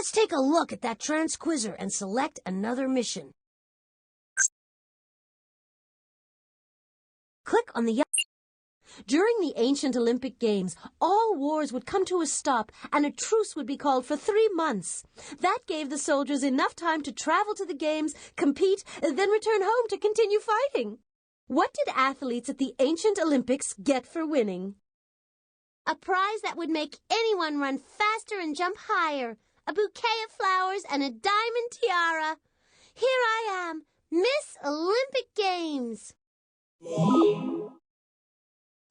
Let's take a look at that transquizzer and select another mission. Click on the During the ancient Olympic Games, all wars would come to a stop and a truce would be called for 3 months. That gave the soldiers enough time to travel to the games, compete, then return home to continue fighting. What did athletes at the ancient Olympics get for winning? A prize that would make anyone run faster and jump higher, a bouquet of flowers and a diamond tiara. Here I am, Miss Olympic Games.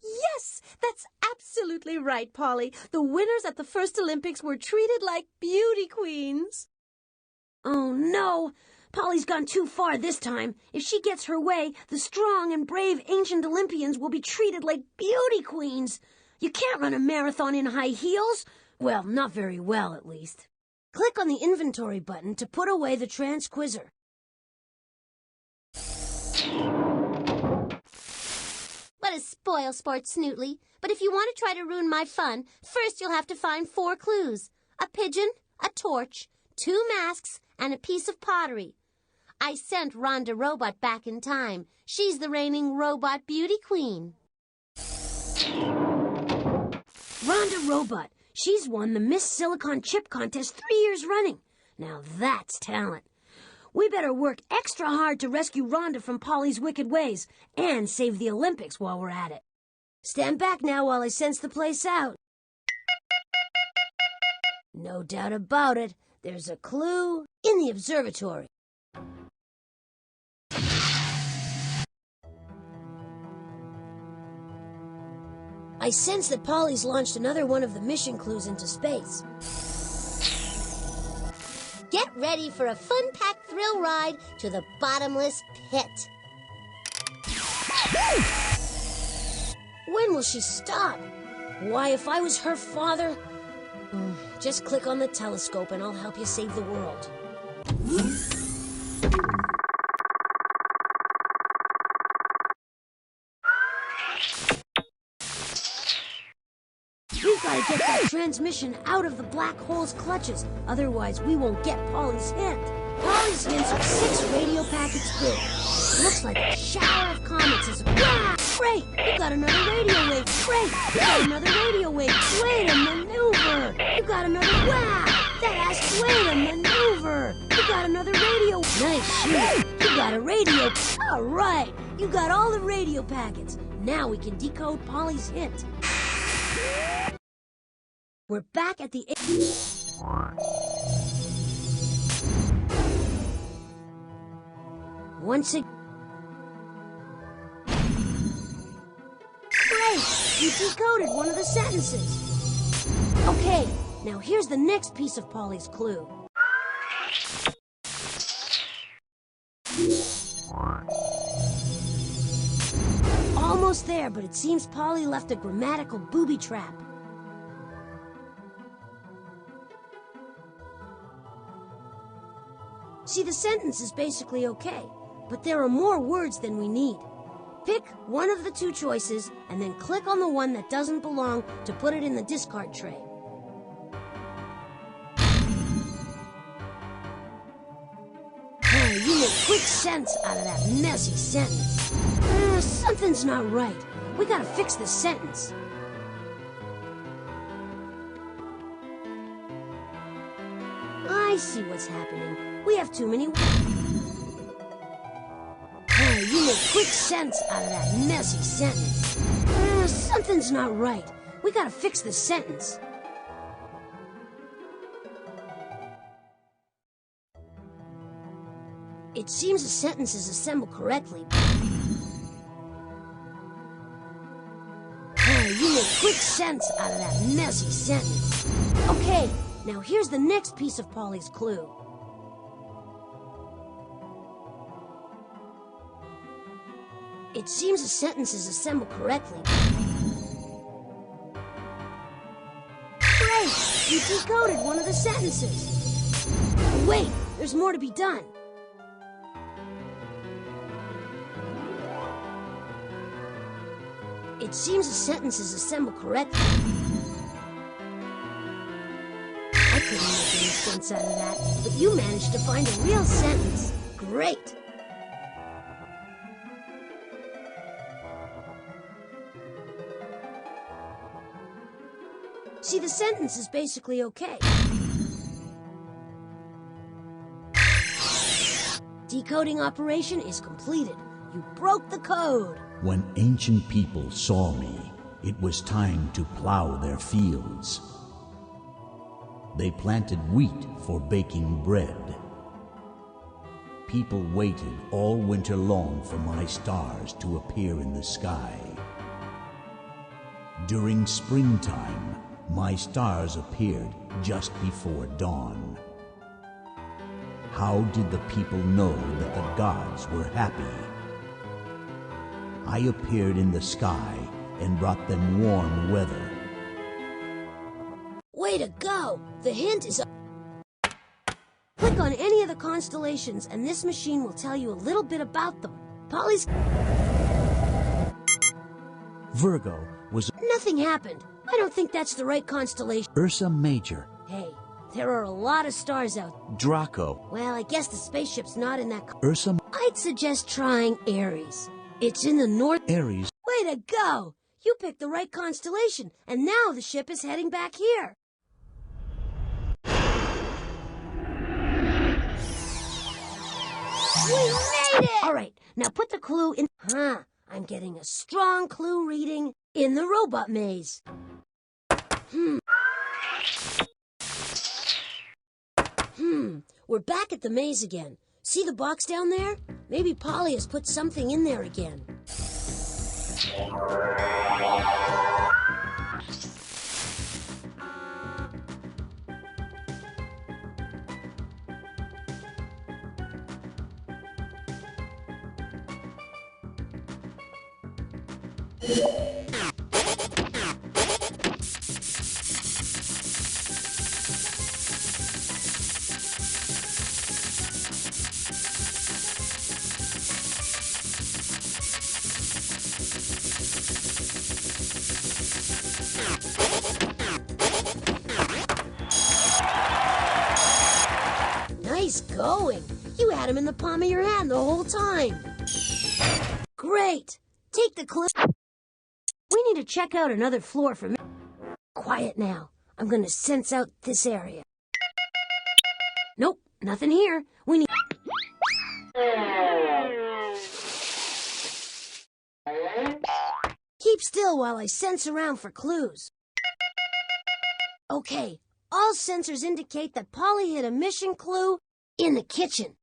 Yes, that's absolutely right, Polly. The winners at the first Olympics were treated like beauty queens. Oh, no. Polly's gone too far this time. If she gets her way, the strong and brave ancient Olympians will be treated like beauty queens. You can't run a marathon in high heels. Well, not very well, at least. Click on the inventory button to put away the transquizzer. What a spoil-sport, Snootly. But if you want to try to ruin my fun, first you'll have to find 4 clues. A pigeon, a torch, 2 masks, and a piece of pottery. I sent Rhonda Robot back in time. She's the reigning robot beauty queen. Rhonda Robot. She's won the Miss Silicon Chip contest 3 years running. Now that's talent. We better work extra hard to rescue Rhonda from Polly's wicked ways and save the Olympics while we're at it. Stand back now while I sense the place out. No doubt about it, there's a clue in the observatory. I sense that Polly's launched another one of the mission clues into space. Get ready for a fun-packed thrill ride to the bottomless pit. When will she stop? Why, if I was her father... Just click on the telescope and I'll help you save the world. We've got to get that transmission out of the black hole's clutches. Otherwise, we won't get Polly's hint. Polly's hints are 6 radio packets big. Looks like a shower of comets is... Wow! Great! You got another radio wave! Great! You got another radio wave! Way to maneuver! You got another... Wow! That ass way to maneuver! You got another radio... Nice shoot! You got a radio... All right! You got all the radio packets. Now we can decode Polly's hint. We're back at the... Once again... Great! You decoded one of the sentences. Okay, now here's the next piece of Polly's clue. Almost there, but it seems Polly left a grammatical booby trap. See, the sentence is basically okay, but there are more words than we need. Pick one of the 2 choices, and then click on the one that doesn't belong to put it in the discard tray. You make quick sense out of that messy sentence. Something's not right. We gotta fix this sentence. I see what's happening. We have too many... You make quick sense out of that messy sentence. Something's not right. We gotta fix this sentence. It seems the sentence is assembled correctly. You make quick sense out of that messy sentence. Okay, now here's the next piece of Polly's clue. It seems the sentence is assembled correctly. Great! You decoded one of the sentences. Wait, there's more to be done. It seems the sentence is assembled correctly. I couldn't make any sense out of that, but you managed to find a real sentence. Great! See, the sentence is basically okay. Decoding operation is completed. You broke the code. When ancient people saw me, it was time to plow their fields. They planted wheat for baking bread. People waited all winter long for my stars to appear in the sky. During springtime, my stars appeared just before dawn. How did the people know that the gods were happy? I appeared in the sky and brought them warm weather. Way to go! The hint is... Click on any of the constellations and this machine will tell you a little bit about them. Polly's... Virgo was Nothing happened. I don't think that's the right constellation. Ursa Major. Hey, there are a lot of stars out. Draco. Well, I guess the spaceship's not in that... Ursa I'd suggest trying Aries. It's in the north... Aries. Way to go! You picked the right constellation, and now the ship is heading back here. We made it! All right, now put the clue in... I'm getting a strong clue reading in the robot maze. We're back at the maze again. See the box down there? Maybe Polly has put something in there again. Nice going. You had him in the palm of your hand the whole time. Great. Take the clue. We need to check out another floor for me. Quiet now. I'm going to sense out this area. Nope, nothing here. We need... Keep still while I sense around for clues. Okay, all sensors indicate that Polly hid a mission clue in the kitchen.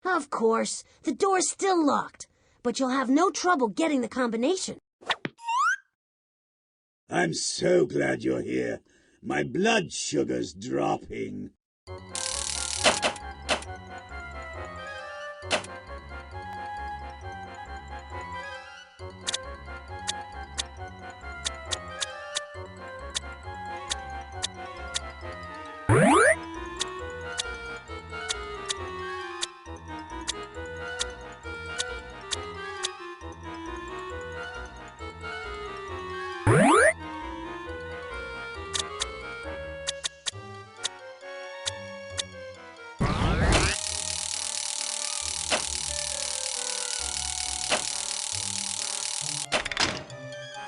Of course, the door's still locked, but you'll have no trouble getting the combination. I'm so glad you're here. My blood sugar's dropping.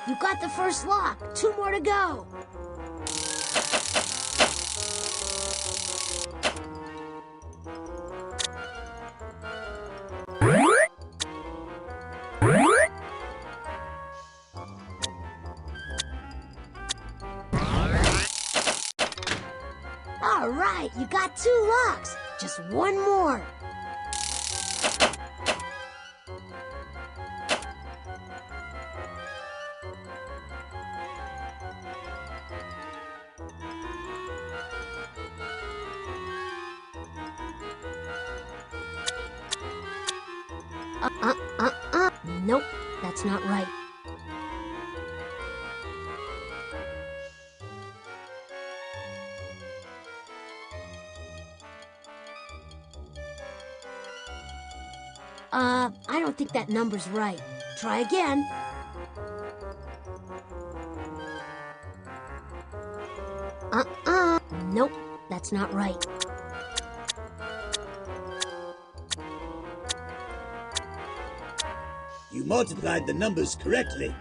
You got the first lock. 2 more to go. All right, you got 2 locks. Just 1 more. Nope, that's not right. I don't think that number's right. Try again. Nope, that's not right. You multiplied the numbers correctly,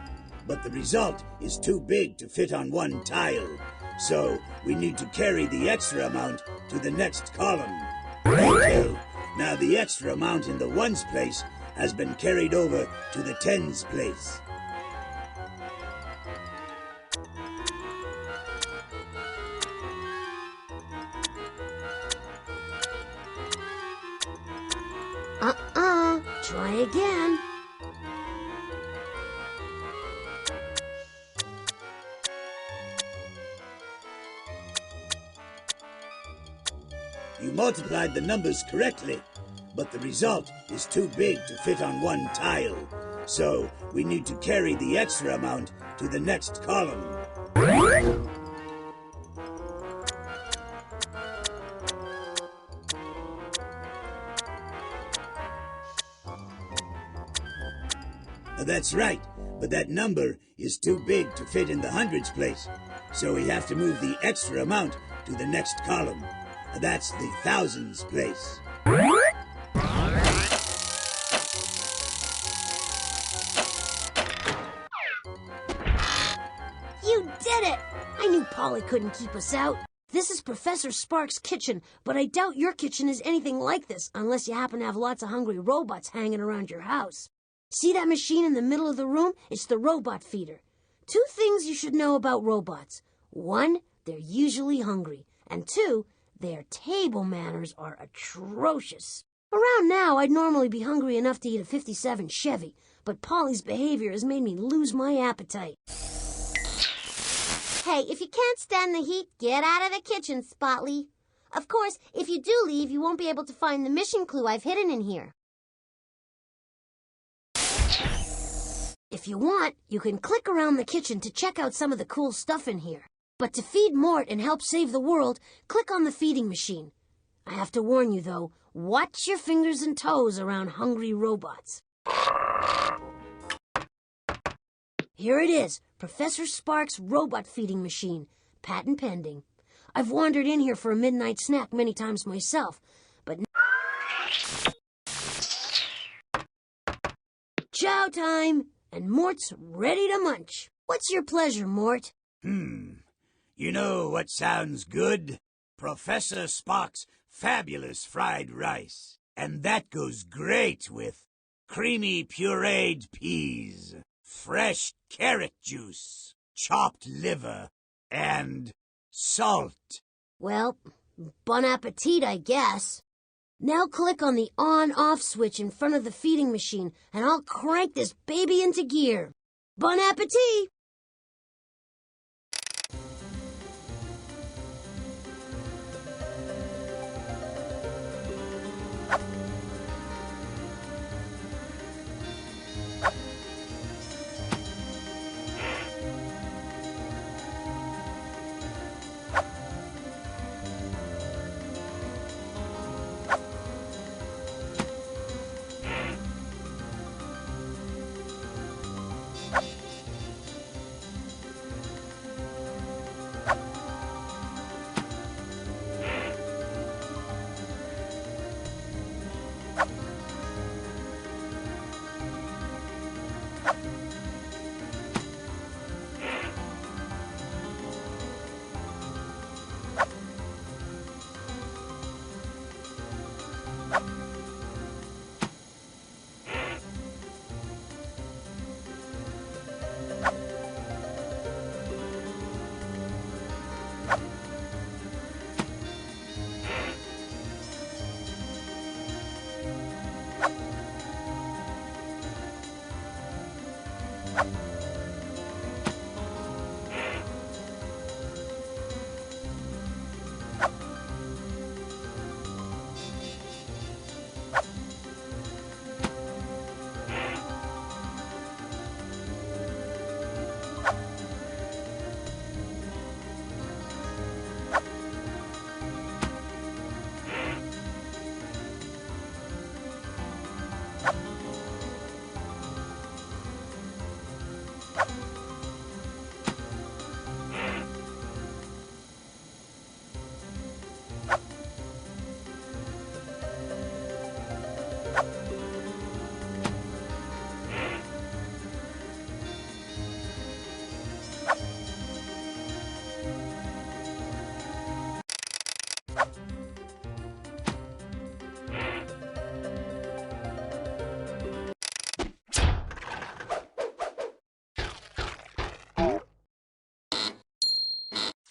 but the result is too big to fit on one tile. So we need to carry the extra amount to the next column. Okay, now the extra amount in the ones place has been carried over to the tens place. Try again. You multiplied the numbers correctly, but the result is too big to fit on one tile. So we need to carry the extra amount to the next column. That's right, but that number is too big to fit in the hundreds place. So we have to move the extra amount to the next column. That's the thousands place. You did it! I knew Polly couldn't keep us out. This is Professor Sparks' kitchen, but I doubt your kitchen is anything like this unless you happen to have lots of hungry robots hanging around your house. See that machine in the middle of the room? It's the robot feeder. 2 things you should know about robots. 1, they're usually hungry. And 2, their table manners are atrocious. Around now, I'd normally be hungry enough to eat a 57 Chevy, but Polly's behavior has made me lose my appetite. Hey, if you can't stand the heat, get out of the kitchen, Spotly. Of course, if you do leave, you won't be able to find the mission clue I've hidden in here. If you want, you can click around the kitchen to check out some of the cool stuff in here. But to feed Mort and help save the world, click on the feeding machine. I have to warn you, though, watch your fingers and toes around hungry robots. Here it is, Professor Sparks' robot feeding machine, patent pending. I've wandered in here for a midnight snack many times myself, but... Chow time! And Mort's ready to munch. What's your pleasure, Mort? You know what sounds good? Professor Spock's fabulous fried rice. And that goes great with creamy pureed peas, fresh carrot juice, chopped liver, and salt. Well, bon appetit, I guess. Now click on the on-off switch in front of the feeding machine, and I'll crank this baby into gear. Bon appetit!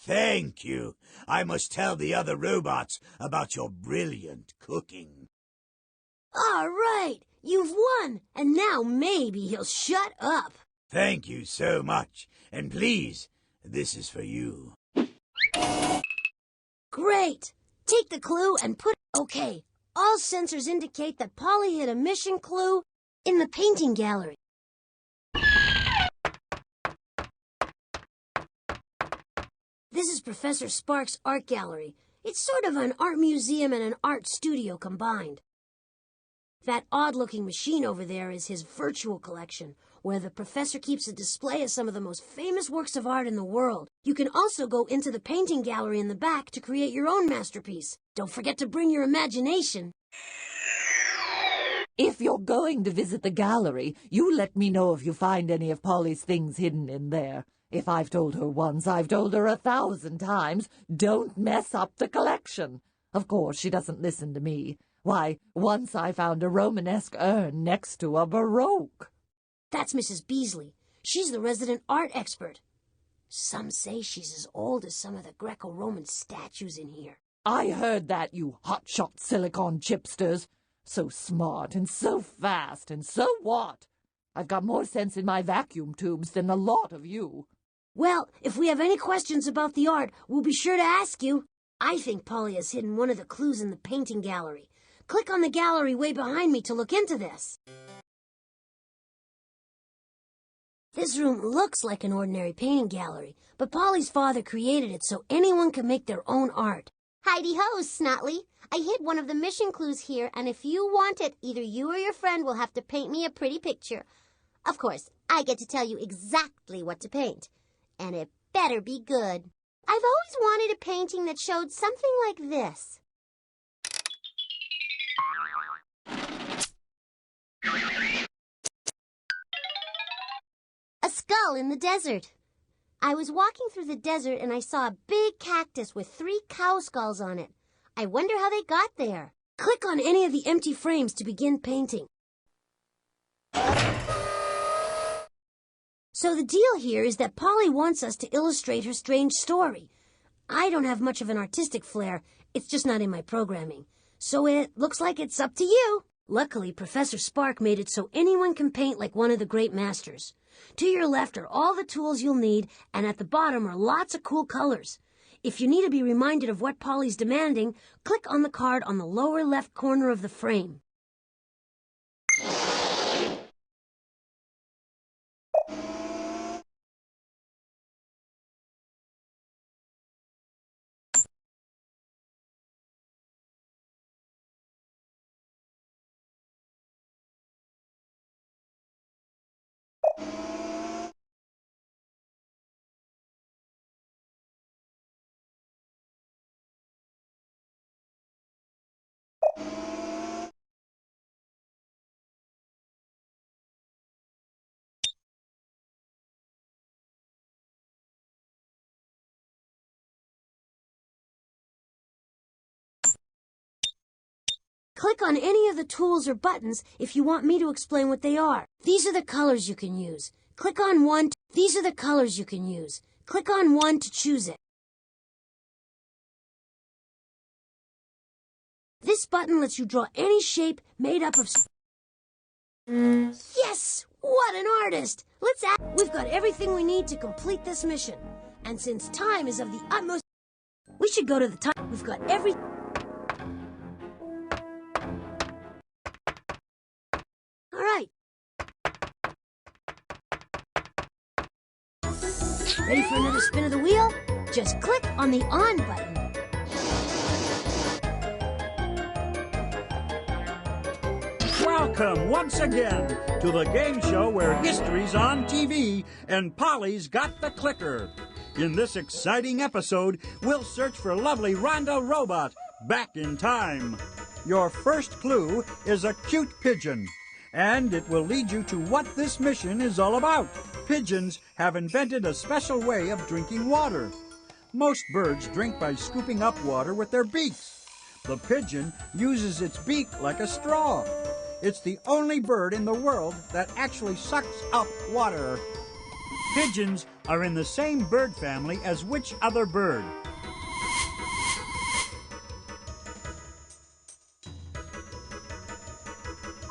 Thank you. I must tell the other robots about your brilliant cooking. All right, you've won, and now maybe he'll shut up. Thank you so much. And please, this is for you. Great. Take the clue and put it. Okay, all sensors indicate that Polly hid a mission clue in the painting gallery. This is Professor Sparks' art gallery. It's sort of an art museum and an art studio combined. That odd-looking machine over there is his virtual collection, where the professor keeps a display of some of the most famous works of art in the world. You can also go into the painting gallery in the back to create your own masterpiece. Don't forget to bring your imagination. If you're going to visit the gallery, you let me know if you find any of Polly's things hidden in there. If I've told her once, I've told her 1,000 times, don't mess up the collection. Of course, she doesn't listen to me. Why, once I found a Romanesque urn next to a Baroque. That's Mrs. Beasley. She's the resident art expert. Some say she's as old as some of the Greco-Roman statues in here. I heard that, you hotshot silicon chipsters. So smart and so fast, and so what? I've got more sense in my vacuum tubes than a lot of you. Well, if we have any questions about the art, we'll be sure to ask you. I think Polly has hidden one of the clues in the painting gallery. Click on the gallery way behind me to look into this. This room looks like an ordinary painting gallery, but Polly's father created it so anyone can make their own art. Heidi-ho, Snotley. I hid one of the mission clues here, and if you want it, either you or your friend will have to paint me a pretty picture. Of course, I get to tell you exactly what to paint. And it better be good. I've always wanted a painting that showed something like this. A skull in the desert. I was walking through the desert and I saw a big cactus with 3 cow skulls on it. I wonder how they got there. Click on any of the empty frames to begin painting. So the deal here is that Polly wants us to illustrate her strange story. I don't have much of an artistic flair. It's just not in my programming. So it looks like it's up to you. Luckily, Professor Spark made it so anyone can paint like one of the great masters. To your left are all the tools you'll need, and at the bottom are lots of cool colors. If you need to be reminded of what Polly's demanding, click on the card on the lower left corner of the frame. Click on any of the tools or buttons if you want me to explain what they are. These are the colors you can use. Click on one. These are the colors you can use. Click on one to choose it. This button lets you draw any shape made up of... Yes! What an artist! We've got everything we need to complete this mission. And since time is of the utmost... We should go to the top. We've got every... All right. Ready for another spin of the wheel? Just click on the on button. Welcome once again to the game show where history's on TV and Polly's got the clicker. In this exciting episode, we'll search for lovely Rhonda Robot back in time. Your first clue is a cute pigeon, and it will lead you to what this mission is all about. Pigeons have invented a special way of drinking water. Most birds drink by scooping up water with their beaks. The pigeon uses its beak like a straw. It's the only bird in the world that actually sucks up water. Pigeons are in the same bird family as which other bird?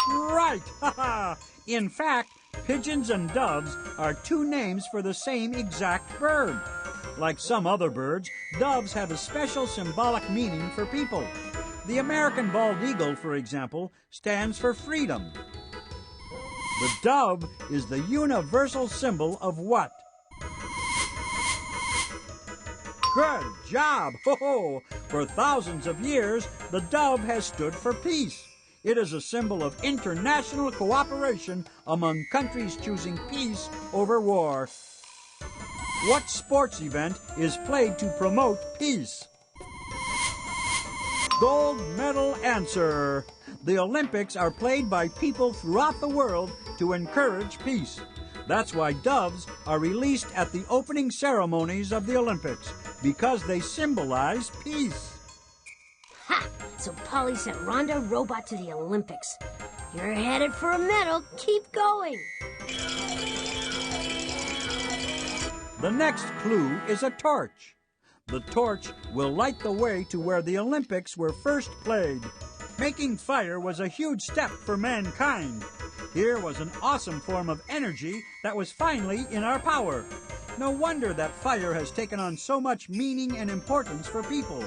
Right! In fact, pigeons and doves are two names for the same exact bird. Like some other birds, doves have a special symbolic meaning for people. The American bald eagle, for example, stands for freedom. The dove is the universal symbol of what? Good job! Ho-ho! For thousands of years, the dove has stood for peace. It is a symbol of international cooperation among countries choosing peace over war. What sports event is played to promote peace? Gold medal answer. The Olympics are played by people throughout the world to encourage peace. That's why doves are released at the opening ceremonies of the Olympics, because they symbolize peace. Ha! So Polly sent Rhonda Robot to the Olympics. You're headed for a medal. Keep going. The next clue is a torch. The torch will light the way to where the Olympics were first played. Making fire was a huge step for mankind. Here was an awesome form of energy that was finally in our power. No wonder that fire has taken on so much meaning and importance for people.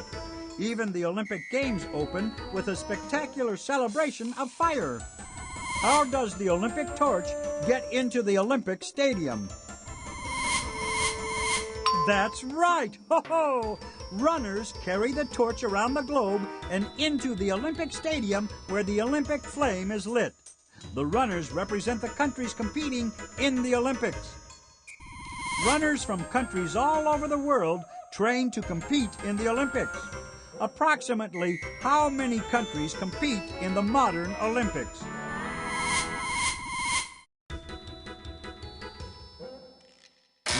Even the Olympic Games open with a spectacular celebration of fire. How does the Olympic torch get into the Olympic Stadium? That's right! Ho-ho! Runners carry the torch around the globe and into the Olympic Stadium where the Olympic flame is lit. The runners represent the countries competing in the Olympics. Runners from countries all over the world train to compete in the Olympics. Approximately how many countries compete in the modern Olympics?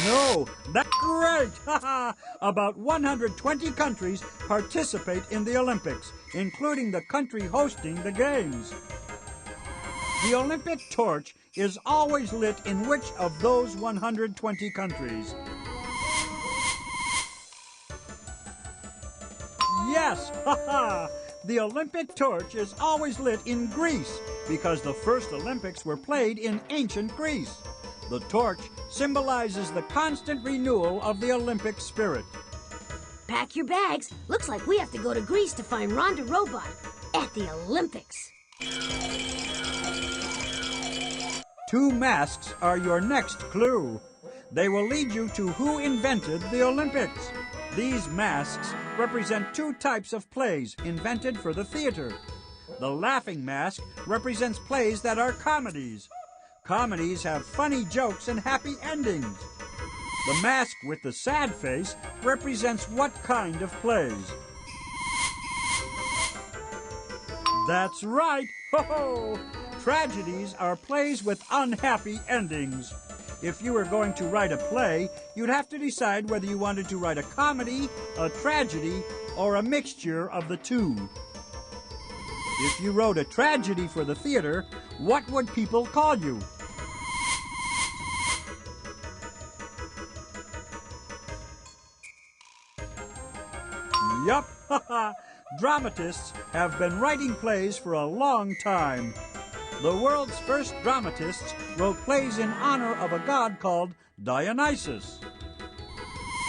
No, that's great! About 120 countries participate in the Olympics, including the country hosting the Games. The Olympic torch is always lit in which of those 120 countries? Yes! The Olympic torch is always lit in Greece because the first Olympics were played in ancient Greece. The torch symbolizes the constant renewal of the Olympic spirit. Pack your bags. Looks like we have to go to Greece to find Rhonda Robot at the Olympics. Two masks are your next clue. They will lead you to who invented the Olympics. These masks represent two types of plays invented for the theater. The laughing mask represents plays that are comedies. Comedies have funny jokes and happy endings. The mask with the sad face represents what kind of plays? That's right! Ho-ho! Tragedies are plays with unhappy endings. If you were going to write a play, you'd have to decide whether you wanted to write a comedy, a tragedy, or a mixture of the two. If you wrote a tragedy for the theater, what would people call you? Yup, dramatists have been writing plays for a long time. The world's first dramatists wrote plays in honor of a god called Dionysus.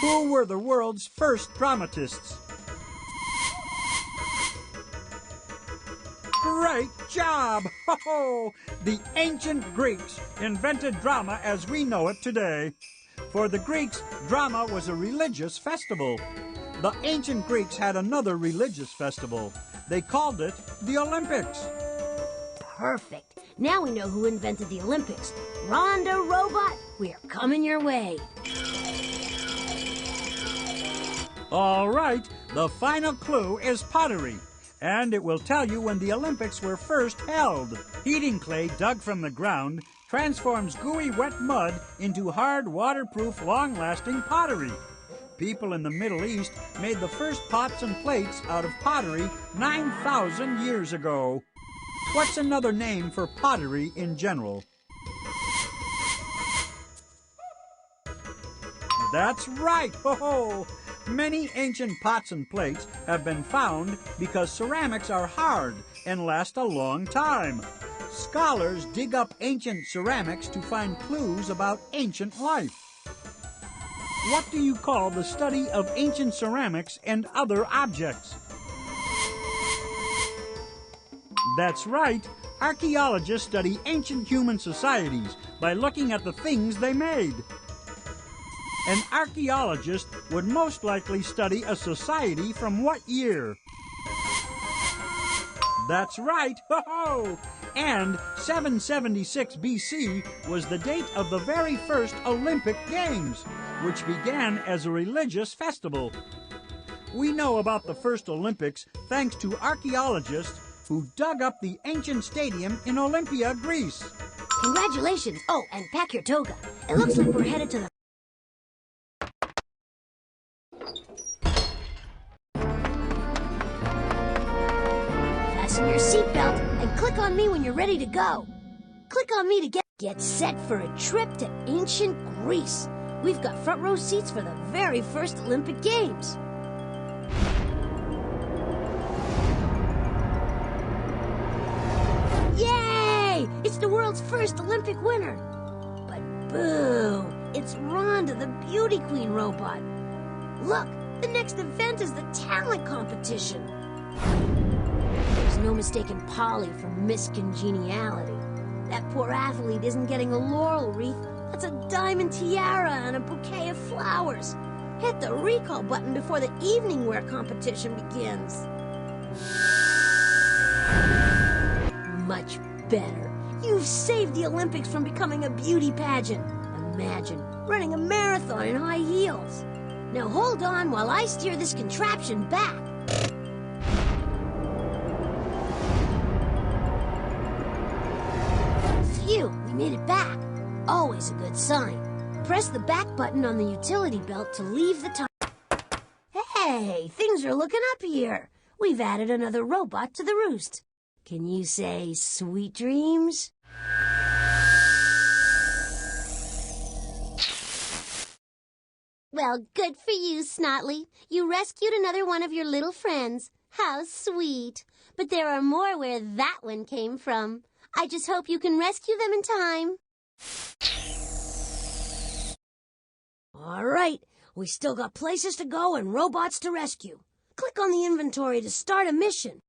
Who were the world's first dramatists? Great job! Ho-ho! The ancient Greeks invented drama as we know it today. For the Greeks, drama was a religious festival. The ancient Greeks had another religious festival. They called it the Olympics. Perfect. Now we know who invented the Olympics. Rhonda Robot, we are coming your way. All right, the final clue is pottery, and it will tell you when the Olympics were first held. Heating clay dug from the ground transforms gooey wet mud into hard, waterproof, long-lasting pottery. People in the Middle East made the first pots and plates out of pottery 9,000 years ago. What's another name for pottery in general? That's right! Ho-ho! Many ancient pots and plates have been found because ceramics are hard and last a long time. Scholars dig up ancient ceramics to find clues about ancient life. What do you call the study of ancient ceramics and other objects? That's right. Archaeologists study ancient human societies by looking at the things they made. An archaeologist would most likely study a society from what year? That's right. Ho-ho! And 776 BC was the date of the very first Olympic Games, which began as a religious festival. We know about the first Olympics thanks to archaeologists who dug up the ancient stadium in Olympia, Greece. Congratulations. Oh, and pack your toga. It looks like we're headed to the... Fasten your seatbelt and click on me when you're ready to go. Click on me to get set for a trip to ancient Greece. We've got front row seats for the very first Olympic Games. Yay! It's the world's first Olympic winner. But boo! It's Rhonda, the beauty queen robot. Look, the next event is the talent competition. There's no mistaking Polly for Miss Congeniality. That poor athlete isn't getting a laurel wreath. That's a diamond tiara and a bouquet of flowers. Hit the recall button before the evening wear competition begins. Much better. You've saved the Olympics from becoming a beauty pageant. Imagine running a marathon in high heels. Now hold on while I steer this contraption back. Phew, we made it back. Always a good sign. Press the back button on the utility belt to leave the time. Hey, things are looking up here. We've added another robot to the roost. Can you say sweet dreams? Well, good for you, Snotley. You rescued another one of your little friends. How sweet. But there are more where that one came from. I just hope you can rescue them in time. All right, we still got places to go and robots to rescue. Click on the inventory to start a mission.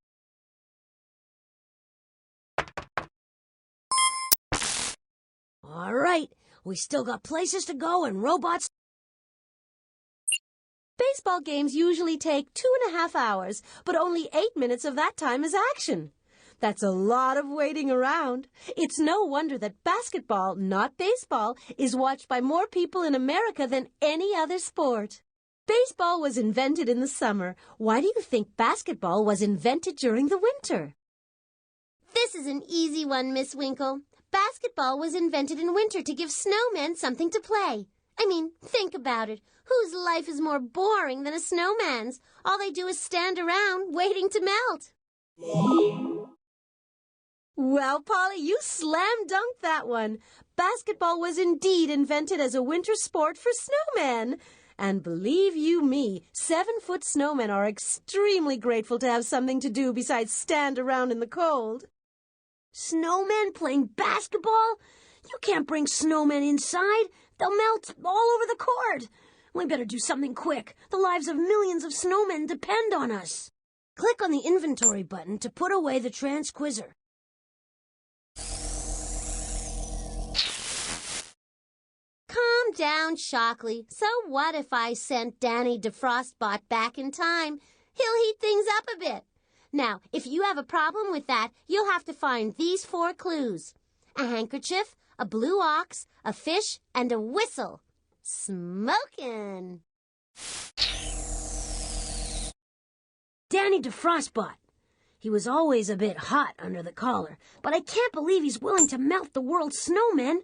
All right, we still got places to go and robots. Baseball games usually take 2.5 hours, but only 8 minutes of that time is action. That's a lot of waiting around. It's no wonder that basketball, not baseball, is watched by more people in America than any other sport. Baseball was invented in the summer. Why do you think basketball was invented during the winter? This is an easy one, Miss Winkle. Basketball was invented in winter to give snowmen something to play. I mean, think about it. Whose life is more boring than a snowman's? All they do is stand around waiting to melt. Well, Polly, you slam-dunked that one. Basketball was indeed invented as a winter sport for snowmen. And believe you me, 7-foot snowmen are extremely grateful to have something to do besides stand around in the cold. Snowmen playing basketball? You can't bring snowmen inside. They'll melt all over the court. We better do something quick. The lives of millions of snowmen depend on us. Click on the inventory button to put away the transquizzer. Calm down, Shockley. So what if I sent Danny Defrostbot back in time? He'll heat things up a bit. Now, if you have a problem with that, you'll have to find these 4 clues. A handkerchief, a blue ox, a fish, and a whistle. Smokin'. Danny Defrostbot. He was always a bit hot under the collar, but I can't believe he's willing to melt the world's snowmen.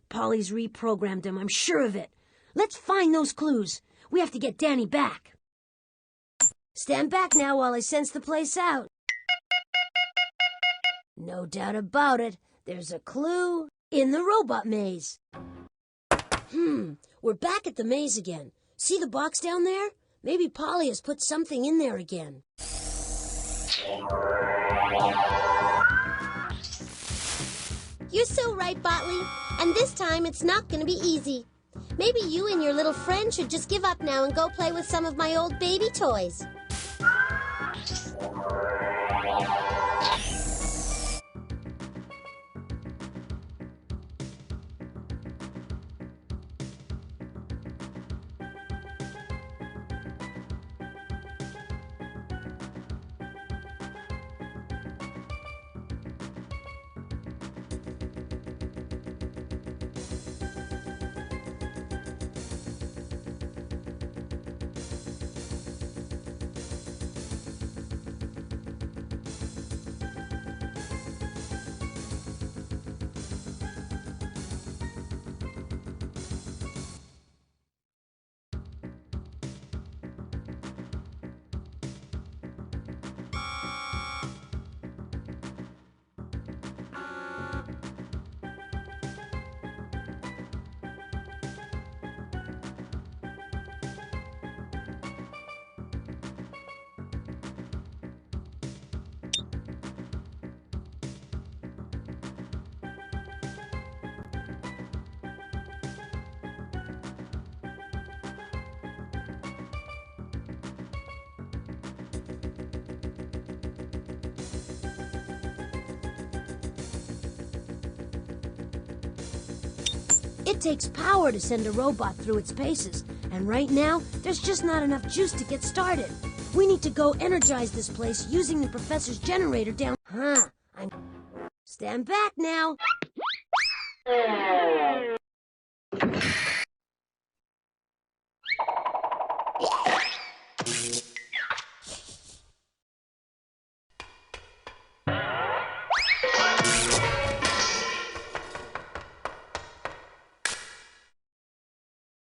Polly's reprogrammed him, I'm sure of it. Let's find those clues. We have to get Danny back. Stand back now while I sense the place out. No doubt about it, there's a clue in the robot maze. We're back at the maze again. See the box down there? Maybe Polly has put something in there again. You're so right, Botley. And this time it's not going to be easy. Maybe you and your little friend should just give up now and go play with some of my old baby toys. It takes power to send a robot through its paces, and right now, there's just not enough juice to get started. We need to go energize this place using the professor's generator down... Stand back now.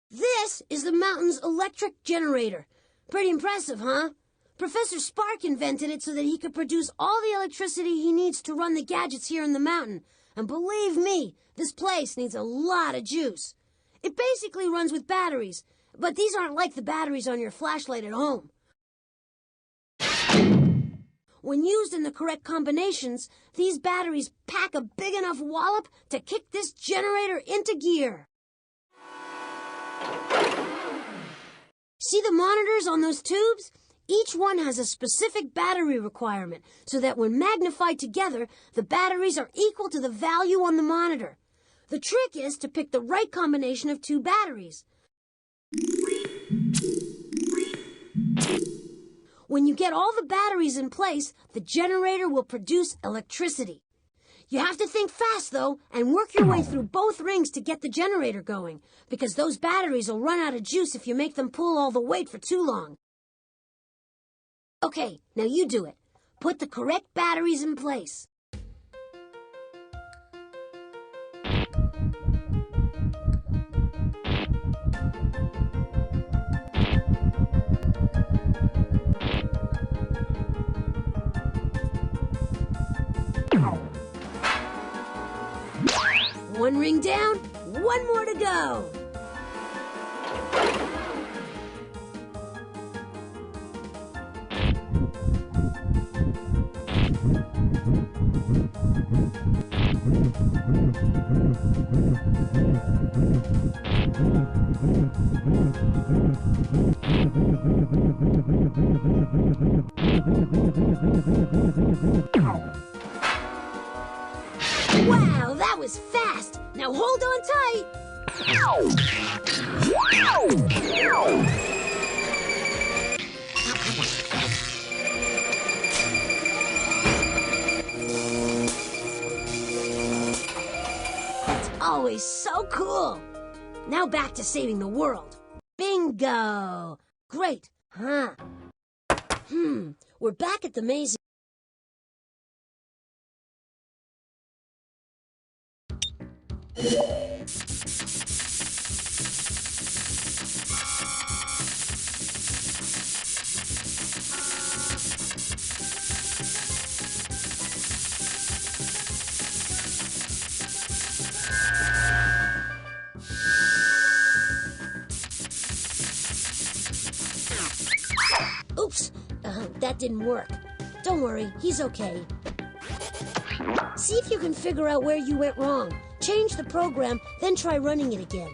This is the mountain's electric generator. Pretty impressive, huh? Professor Spark invented it so that he could produce all the electricity he needs to run the gadgets here in the mountain. And believe me, this place needs a lot of juice. It basically runs with batteries, but these aren't like the batteries on your flashlight at home. When used in the correct combinations, these batteries pack a big enough wallop to kick this generator into gear. See the monitors on those tubes? Each one has a specific battery requirement, so that when magnified together, the batteries are equal to the value on the monitor. The trick is to pick the right combination of two batteries. When you get all the batteries in place, the generator will produce electricity. You have to think fast, though, and work your way through both rings to get the generator going, because those batteries will run out of juice if you make them pull all the weight for too long. Okay, now you do it. Put the correct batteries in place. One ring down, one more to go. Wow, that was fast! Now hold on tight! It's always so cool! Now back to saving the world. Bingo! Great, huh? We're back at the maze. that didn't work. Don't worry, he's okay. See if you can figure out where you went wrong. Change the program, then try running it again.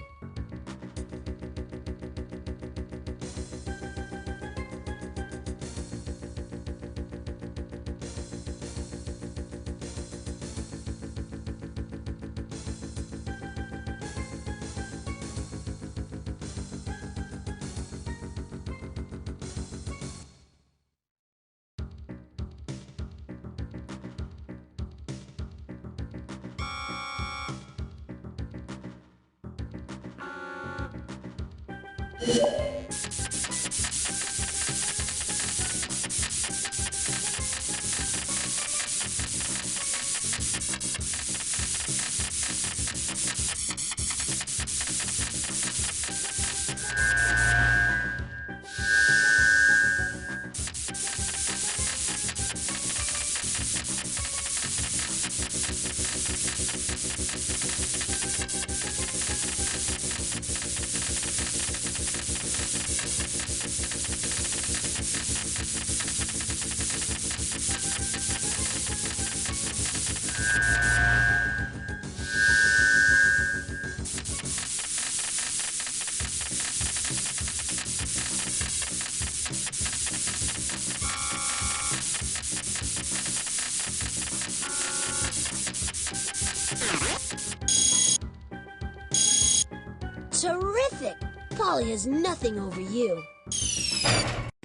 Terrific! Polly has nothing over you.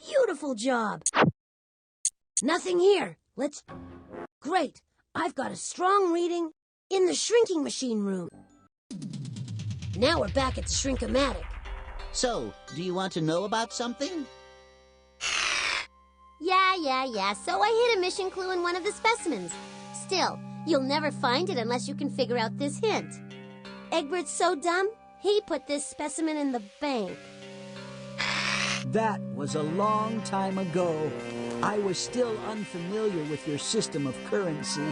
Beautiful job. Nothing here. Let's... Great. I've got a strong reading in the shrinking machine room. Now we're back at the Shrink-O-Matic. So, do you want to know about something? Yeah. So I hid a mission clue in one of the specimens. Still, you'll never find it unless you can figure out this hint. Egbert's so dumb, he put this specimen in the bank. That was a long time ago. I was still unfamiliar with your system of currency.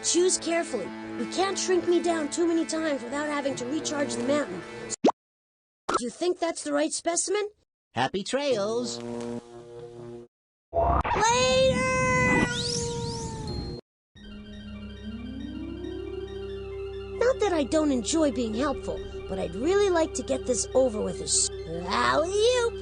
Choose carefully. We can't shrink me down too many times without having to recharge the mountain. Do you think that's the right specimen? Happy trails! Later! Not that I don't enjoy being helpful, but I'd really like to get this over with as alley-oop.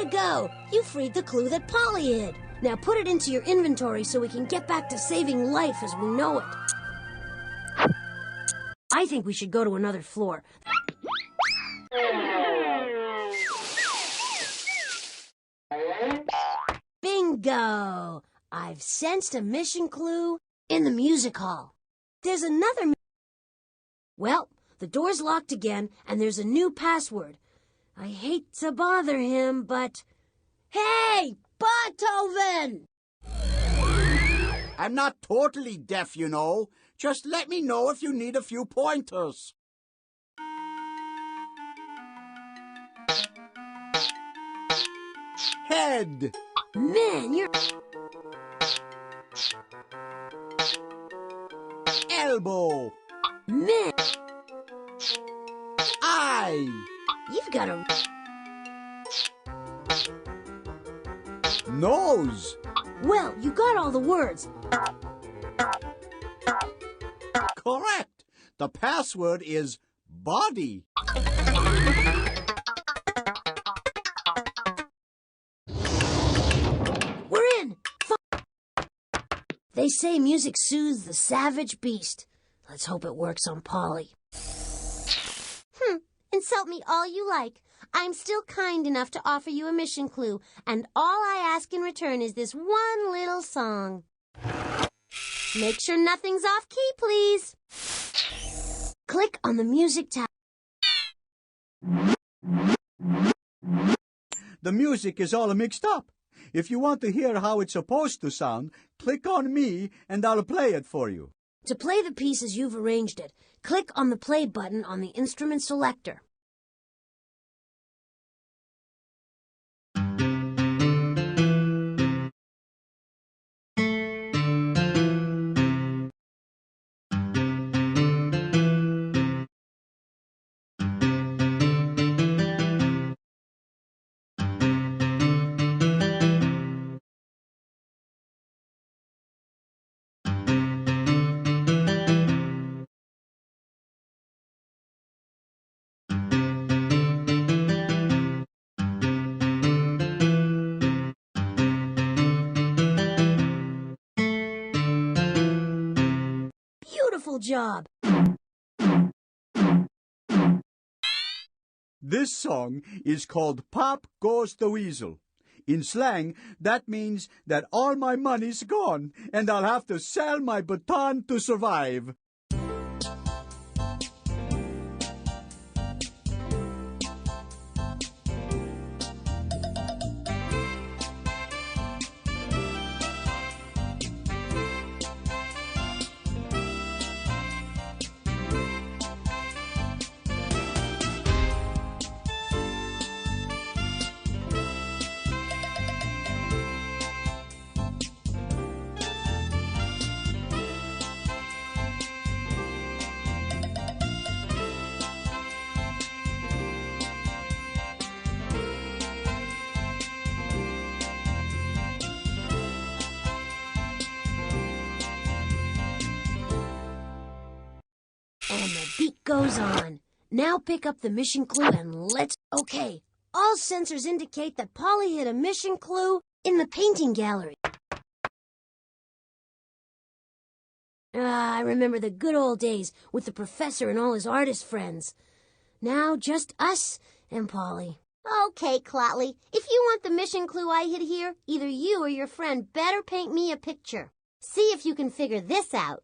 Way to go! You freed the clue that Polly hid. Now put it into your inventory so we can get back to saving life as we know it. I think we should go to another floor. Bingo! I've sensed a mission clue in the music hall. There's another... Well, the door's locked again, and there's a new password. I hate to bother him, but... Hey! Beethoven! I'm not totally deaf, you know. Just let me know if you need a few pointers. Head. Man, you're... Elbow. Man! Eye. You've got a... Nose. Well, you got all the words. Correct. The password is body. We're in! They say music soothes the savage beast. Let's hope it works on Polly. Insult me all you like. I'm still kind enough to offer you a mission clue, and all I ask in return is this one little song. Make sure nothing's off key, please. Click on the music tab. The music is all mixed up. If you want to hear how it's supposed to sound, click on me and I'll play it for you. To play the piece as you've arranged it, click on the play button on the instrument selector. Beautiful job! This song is called Pop Goes the Weasel. In slang, that means that all my money's gone and I'll have to sell my baton to survive. And the beat goes on. Now pick up the mission clue and let's... Okay, all sensors indicate that Polly hid a mission clue in the painting gallery. I remember the good old days with the professor and all his artist friends. Now just us and Polly. Okay, Clotley. If you want the mission clue I hid here, either you or your friend better paint me a picture. See if you can figure this out.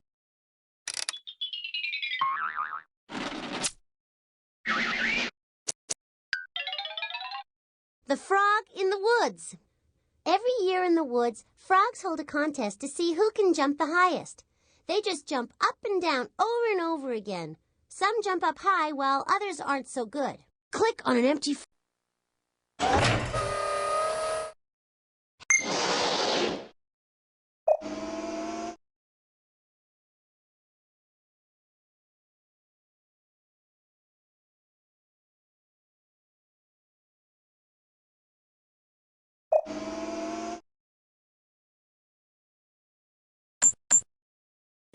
The frog in the woods. Every year in the woods, frogs hold a contest to see who can jump the highest. They just jump up and down over and over again. Some jump up high while others aren't so good. Click on an empty...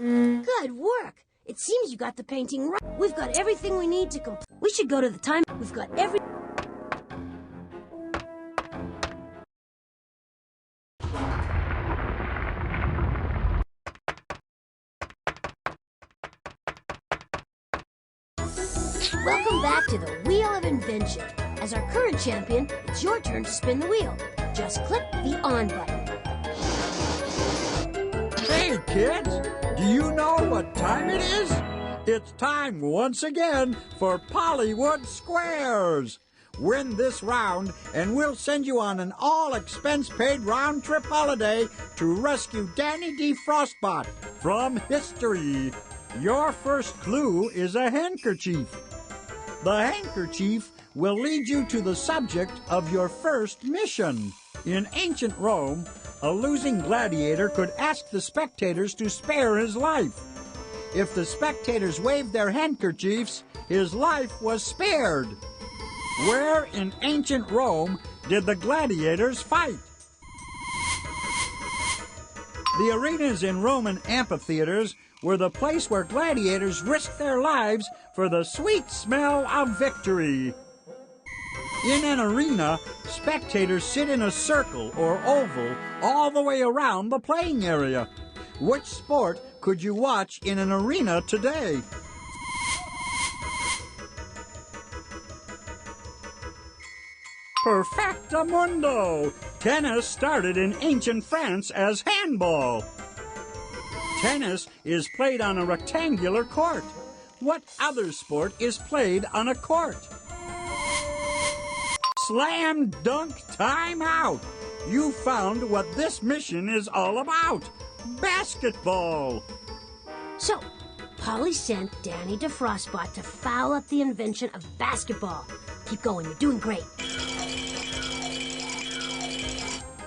Good work! It seems you got the painting right. We've got everything we need to complete. We should go to the time. We've got every... Welcome back to the Wheel of Invention. As our current champion, it's your turn to spin the wheel. Just click the on button. Hey, kids, do you know what time it is? It's time once again for Pollywood Squares. Win this round, and we'll send you on an all-expense-paid round-trip holiday to rescue Danny Frostbot from history. Your first clue is a handkerchief. The handkerchief will lead you to the subject of your first mission. In ancient Rome, a losing gladiator could ask the spectators to spare his life. If the spectators waved their handkerchiefs, his life was spared. Where in ancient Rome did the gladiators fight? The arenas in Roman amphitheaters were the place where gladiators risked their lives for the sweet smell of victory. In an arena, spectators sit in a circle or oval all the way around the playing area. Which sport could you watch in an arena today? Perfectamundo! Tennis started in ancient France as handball. Tennis is played on a rectangular court. What other sport is played on a court? Slam dunk time out! You found what this mission is all about. Basketball! So, Polly sent Danny Frostbot to foul up the invention of basketball. Keep going, you're doing great.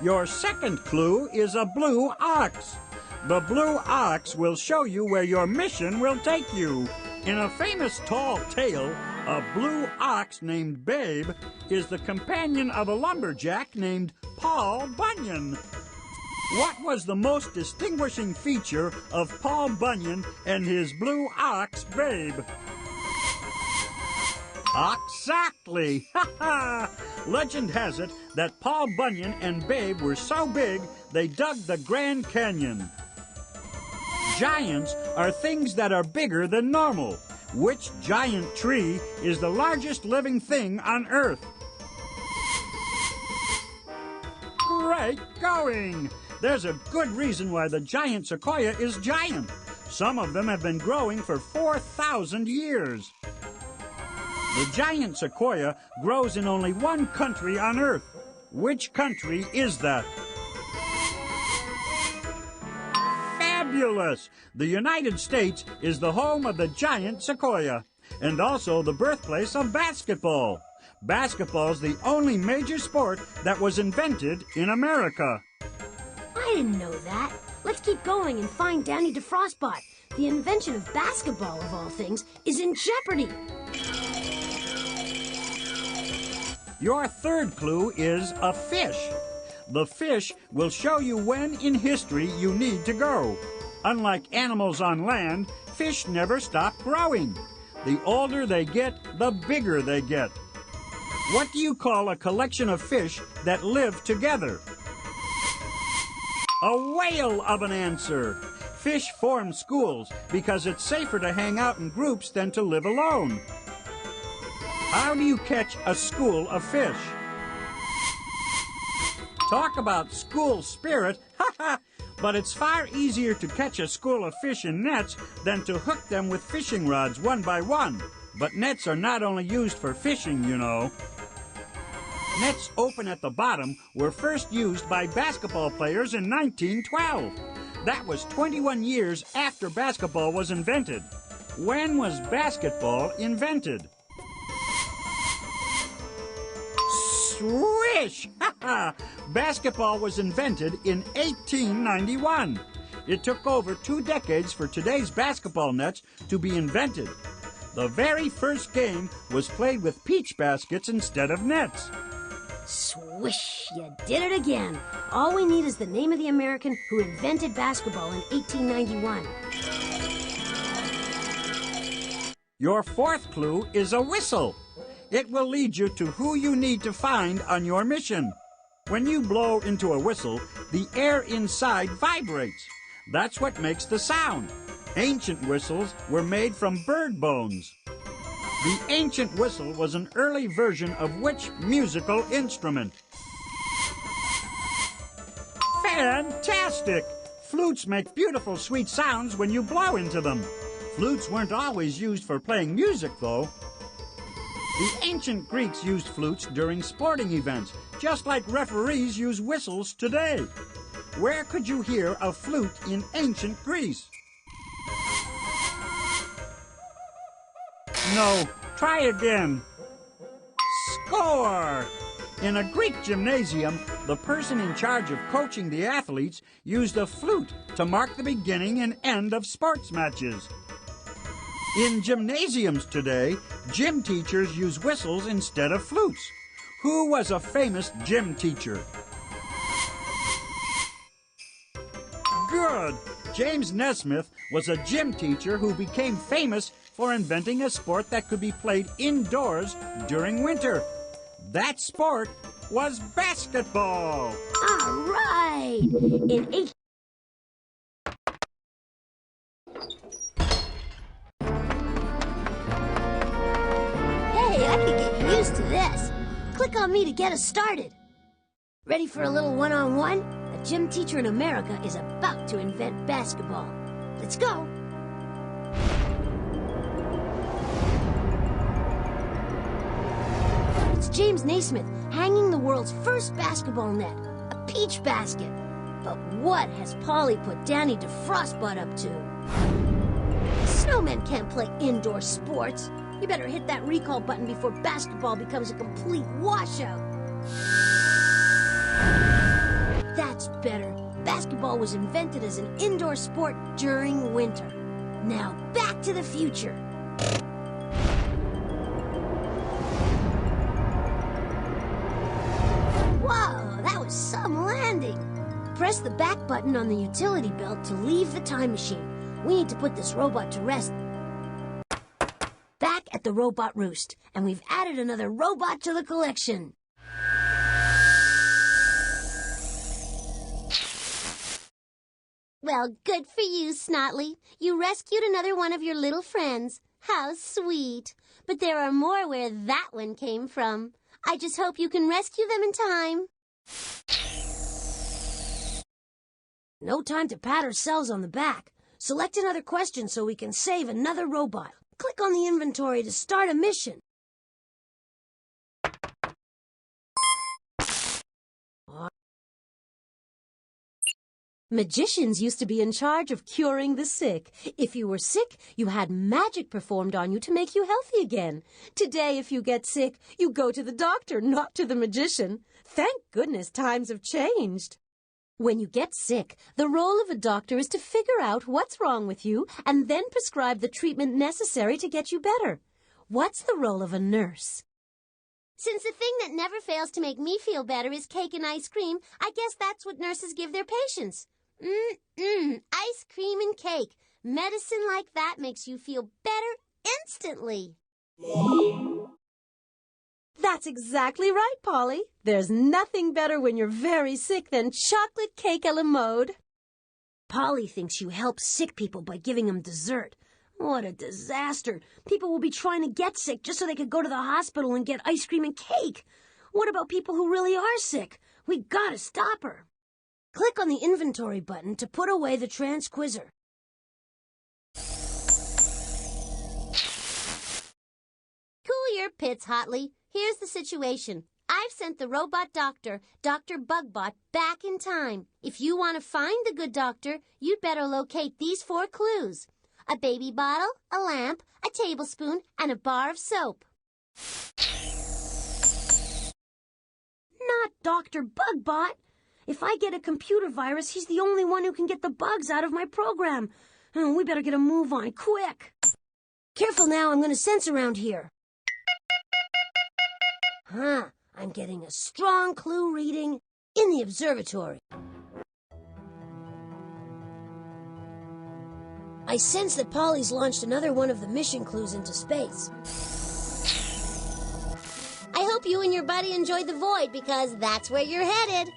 Your second clue is a blue ox. The blue ox will show you where your mission will take you. In a famous tall tale, a blue ox named Babe is the companion of a lumberjack named Paul Bunyan. What was the most distinguishing feature of Paul Bunyan and his blue ox, Babe? Exactly! Ha ha! Legend has it that Paul Bunyan and Babe were so big they dug the Grand Canyon. Giants are things that are bigger than normal. Which giant tree is the largest living thing on Earth? Great going! There's a good reason why the giant sequoia is giant. Some of them have been growing for 4,000 years. The giant sequoia grows in only one country on Earth. Which country is that? Fabulous! The United States is the home of the giant sequoia, and also the birthplace of basketball. Basketball's the only major sport that was invented in America. I didn't know that. Let's keep going and find Danny Frostbot. The invention of basketball, of all things, is in jeopardy. Your third clue is a fish. The fish will show you when in history you need to go. Unlike animals on land, fish never stop growing. The older they get, the bigger they get. What do you call a collection of fish that live together? A whale of an answer! Fish form schools because it's safer to hang out in groups than to live alone. How do you catch a school of fish? Talk about school spirit, ha! But it's far easier to catch a school of fish in nets than to hook them with fishing rods one by one. But nets are not only used for fishing, you know. Nets open at the bottom were first used by basketball players in 1912. That was 21 years after basketball was invented. When was basketball invented? Swish! Basketball was invented in 1891. It took over 2 decades for today's basketball nets to be invented. The very first game was played with peach baskets instead of nets. Swish! You did it again. All we need is the name of the American who invented basketball in 1891. Your fourth clue is a whistle. It will lead you to who you need to find on your mission. When you blow into a whistle, the air inside vibrates. That's what makes the sound. Ancient whistles were made from bird bones. The ancient whistle was an early version of which musical instrument? Fantastic! Flutes make beautiful, sweet sounds when you blow into them. Flutes weren't always used for playing music, though. The ancient Greeks used flutes during sporting events, just like referees use whistles today. Where could you hear a flute in ancient Greece? No, try again. Score! In a Greek gymnasium, the person in charge of coaching the athletes used a flute to mark the beginning and end of sports matches. In gymnasiums today, gym teachers use whistles instead of flutes. Who was a famous gym teacher? Good! James Nesmith was a gym teacher who became famous for inventing a sport that could be played indoors during winter. That sport was basketball. All right. Hey, I could get used to this. Click on me to get us started. Ready for a little one-on-one? A gym teacher in America is about to invent basketball. Let's go. It's James Naismith hanging the world's first basketball net, a peach basket. But what has Polly put Danny DeFrostbutt up to? Snowmen can't play indoor sports. You better hit that recall button before basketball becomes a complete washout. That's better. Basketball was invented as an indoor sport during winter. Now back to the future. Whoa, that was some landing. Press the back button on the utility belt to leave the time machine. We need to put this robot to rest. Back at the robot roost, and we've added another robot to the collection. Well, good for you, Snotley. You rescued another one of your little friends. How sweet. But there are more where that one came from. I just hope you can rescue them in time. No time to pat ourselves on the back. Select another question so we can save another robot. Click on the inventory to start a mission. Magicians used to be in charge of curing the sick. If you were sick, you had magic performed on you to make you healthy again. Today, if you get sick, you go to the doctor, not to the magician. Thank goodness times have changed. When you get sick, the role of a doctor is to figure out what's wrong with you and then prescribe the treatment necessary to get you better. What's the role of a nurse? Since the thing that never fails to make me feel better is cake and ice cream, I guess that's what nurses give their patients. Ice cream and cake. Medicine like that makes you feel better instantly. That's exactly right, Polly. There's nothing better when you're very sick than chocolate cake a la mode. Polly thinks you help sick people by giving them dessert. What a disaster. People will be trying to get sick just so they could go to the hospital and get ice cream and cake. What about people who really are sick? We gotta stop her. Click on the inventory button to put away the transquizzer. Cool your pits, Hotley. Here's the situation. I've sent the robot doctor, Dr. Bugbot, back in time. If you want to find the good doctor, you'd better locate these 4 clues. A baby bottle, a lamp, a tablespoon, and a bar of soap. Not Dr. Bugbot. If I get a computer virus, he's the only one who can get the bugs out of my program. We better get a move on, quick. Careful now, I'm going to sense around here. I'm getting a strong clue reading in the observatory. I sense that Polly's launched another one of the mission clues into space. I hope you and your buddy enjoyed the void because that's where you're headed.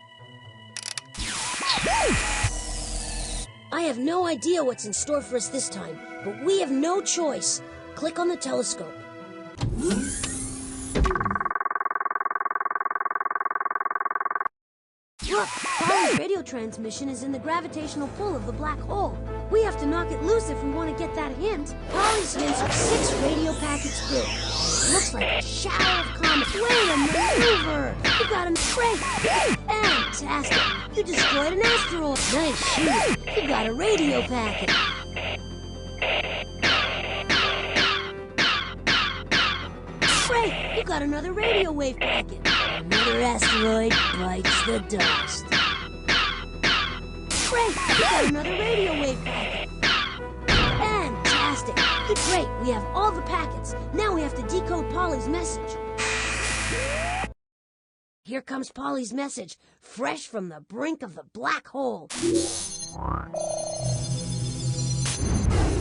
I have no idea what's in store for us this time, but we have no choice. Click on the telescope. Look, Polly's radio transmission is in the gravitational pull of the black hole. We have to knock it loose if we want to get that hint. Polly's hints are 6 radio packets big. It looks like a shower of comets. Way to maneuver! You got him straight. Fantastic! You destroyed an asteroid. Nice shooting. You got a radio packet. Great! You got another radio wave packet. Another asteroid bites the dust. Great! You got another radio wave packet. Fantastic! Great! We have all the packets. Now we have to decode Polly's message. Here comes Polly's message, fresh from the brink of the black hole.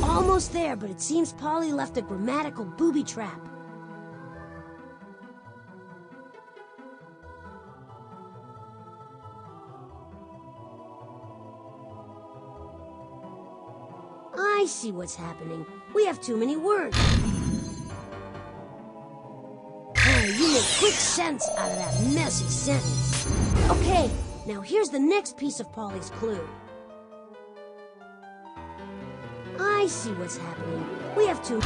Almost there, but it seems Polly left a grammatical booby trap. I see what's happening. We have too many words. You make quick sense out of that messy sentence. Okay, now here's the next piece of Polly's clue. I see what's happening. We have too...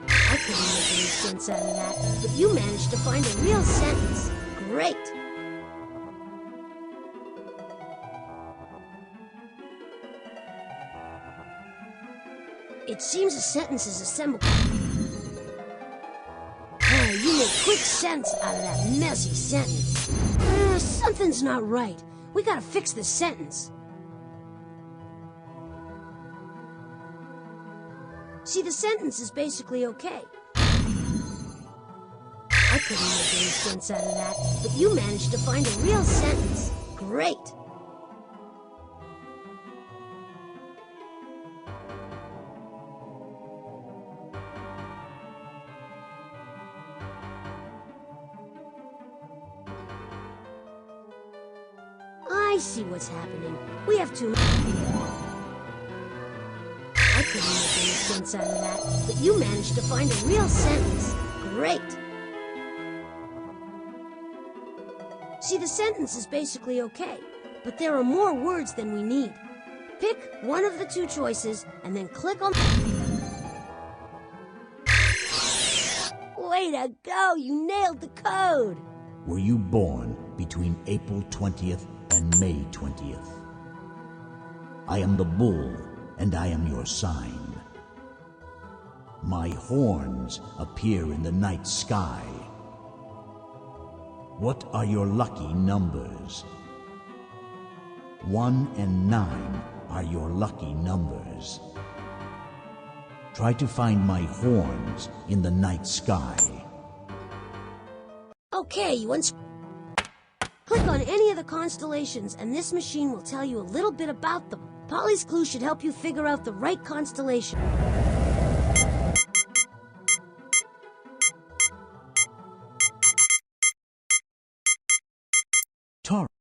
I couldn't make any sense out of that, but you managed to find a real sentence. Great! It seems a sentence is assembled. You make quick sense out of that messy sentence. Something's not right. We gotta fix this sentence. See, the sentence is basically okay. I couldn't make any sense out of that, but you managed to find a real sentence. Great! I see what's happening. We have too many. I couldn't make any sense out of that, but you managed to find a real sentence. Great! See, the sentence is basically okay, but there are more words than we need. Pick one of the 2 choices, and then click on... Way to go! You nailed the code! Were you born between April 20th and May 20th? I am the bull, and I am your sign. My horns appear in the night sky. What are your lucky numbers? 1 and 9 are your lucky numbers. Try to find my horns in the night sky. Okay, you click on any of the constellations, and this machine will tell you a little bit about them. Polly's clue should help you figure out the right constellation.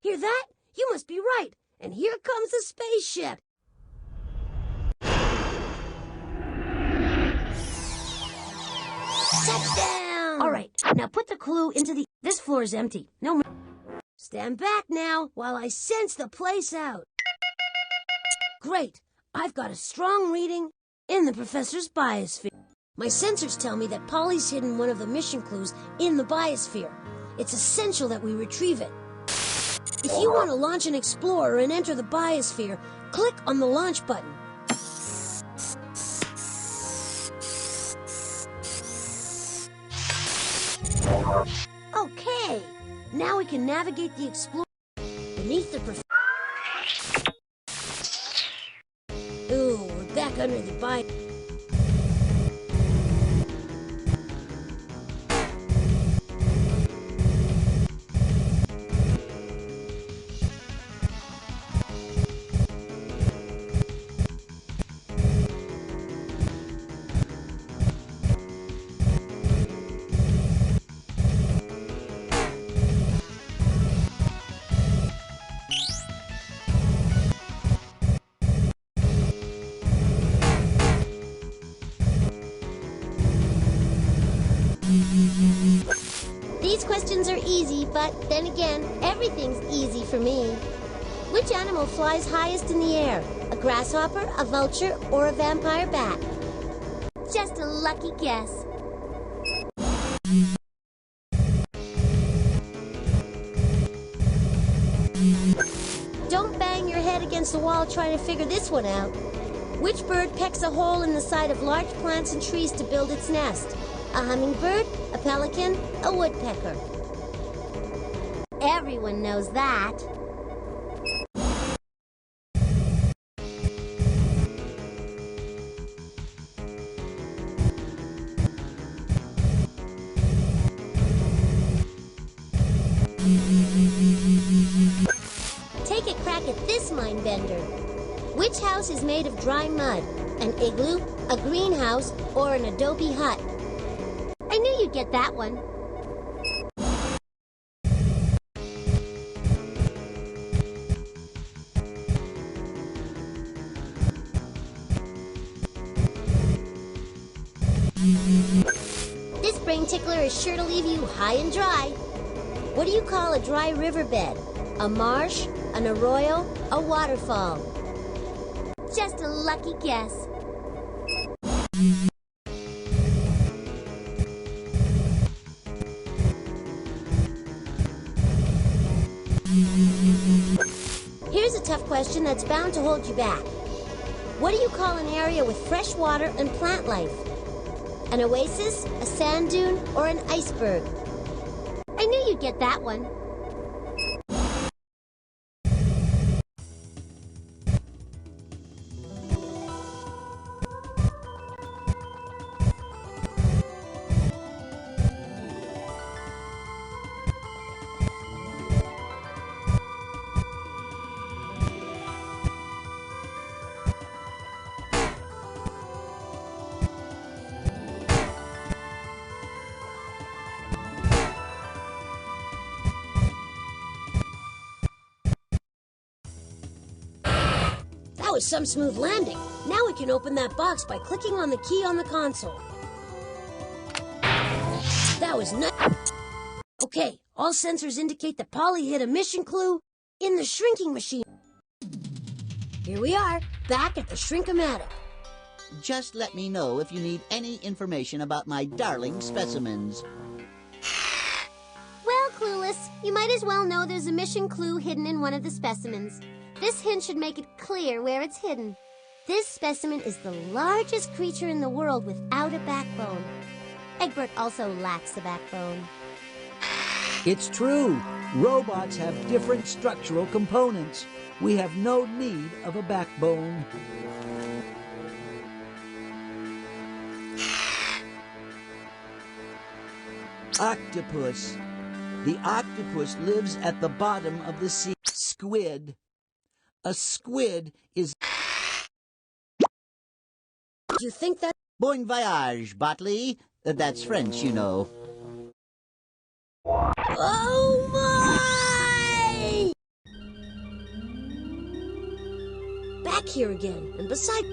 Hear that? You must be right. And here comes the spaceship. Touchdown! All right, now put the clue into the... This floor is empty. No... Stand back now while I sense the place out. Great. I've got a strong reading in the professor's biosphere. My sensors tell me that Polly's hidden one of the mission clues in the biosphere. It's essential that we retrieve it. If you want to launch an explorer and enter the biosphere, click on the launch button. Okay. Now we can navigate the explorer beneath the Ooh, we're back under the bio... These questions are easy, but then again, everything's easy for me. Which animal flies highest in the air? A grasshopper, a vulture, or a vampire bat? Just a lucky guess. Don't bang your head against the wall trying to figure this one out. Which bird pecks a hole in the side of large plants and trees to build its nest? A hummingbird, a pelican, a woodpecker. Everyone knows that. Take a crack at this mind bender. Which house is made of dry mud? An igloo, a greenhouse, or an adobe hut? I knew you'd get that one. This brain tickler is sure to leave you high and dry. What do you call a dry riverbed? A marsh, an arroyo, a waterfall? Just a lucky guess. Here's a tough question that's bound to hold you back. What do you call an area with fresh water and plant life? An oasis, a sand dune, or an iceberg? I knew you'd get that one. That was some smooth landing. Now we can open that box by clicking on the key on the console. That was nuts. Okay, all sensors indicate that Polly hid a mission clue in the shrinking machine. Here we are, back at the Shrink-O-Matic. Just let me know if you need any information about my darling specimens. Well, Clueless, you might as well know there's a mission clue hidden in one of the specimens. This hint should make it clear where it's hidden. This specimen is the largest creature in the world without a backbone. Egbert also lacks a backbone. It's true. Robots have different structural components. We have no need of a backbone. Octopus. The octopus lives at the bottom of the sea. Squid. A squid is... Do you think that... Bon voyage, Botley. That's French, you know. Oh my! Back here again, and beside...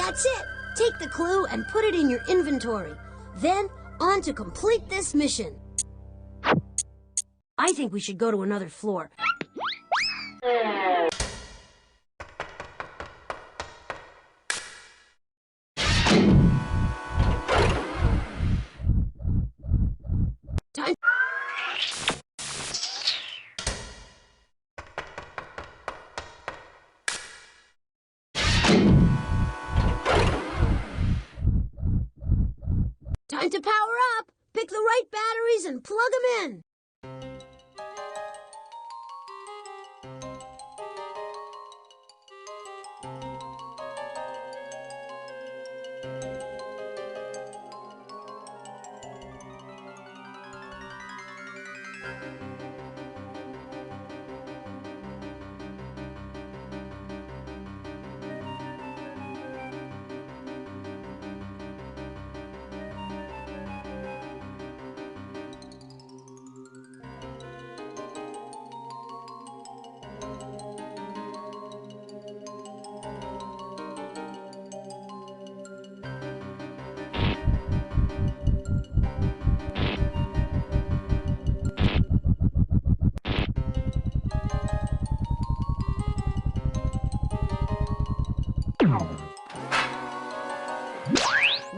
That's it. Take the clue and put it in your inventory. Then, on to complete this mission. I think we should go to another floor. Time. Time to power up. Pick the right batteries and plug them in.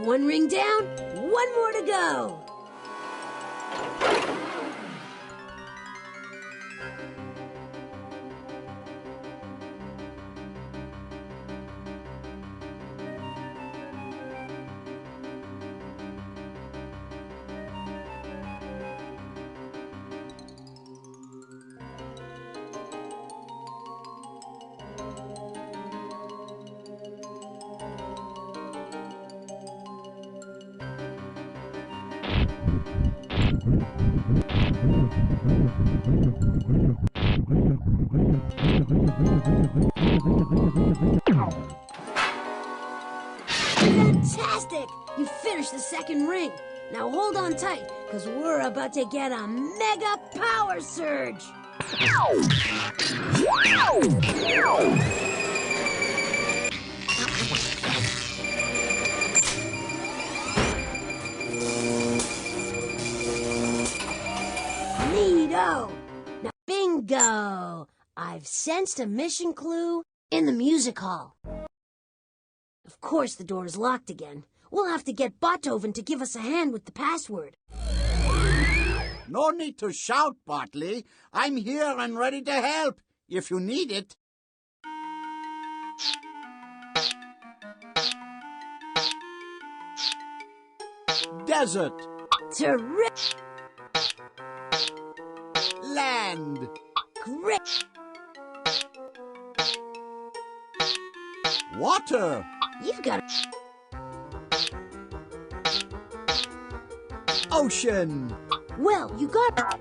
One ring down, one more to go. Fantastic! You finished the second ring. Now hold on tight, because we're about to get a mega power surge. Neato! Now, bingo! I've sensed a mission clue in the music hall. Of course the door is locked again. We'll have to get Beethoven to give us a hand with the password. No need to shout, Bartley. I'm here and ready to help, if you need it. Desert. Terrific! Land. Great! Water. You've got Ocean. Well, you got...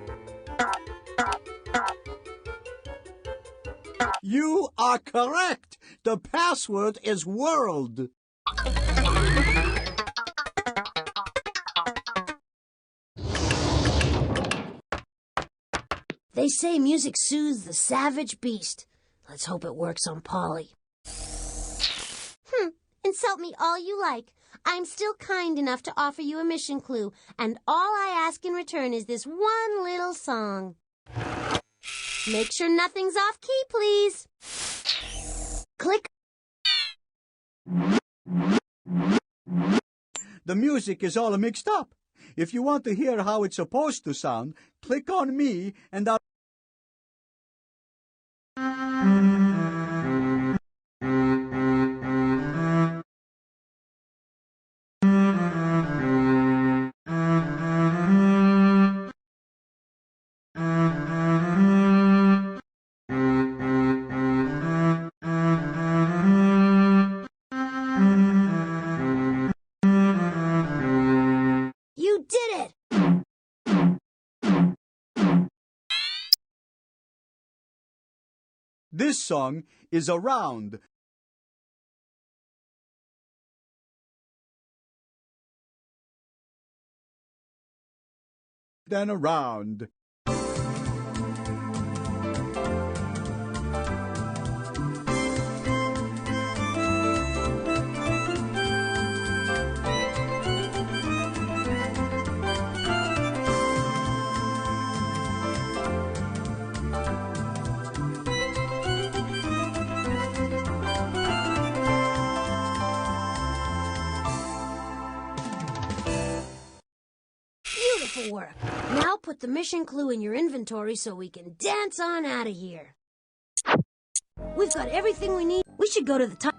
You are correct. The password is world. They say music soothes the savage beast. Let's hope it works on Polly. Insult me all you like. I'm still kind enough to offer you a mission clue, and all I ask in return is this one little song. Make sure nothing's off key, please. Click. The music is all mixed up. If you want to hear how it's supposed to sound, click on me and I'll... You did it! This song is Around. Then around. Wonderful work. Now put the mission clue in your inventory so we can dance on out of here. We've got everything we need. We should go to the top.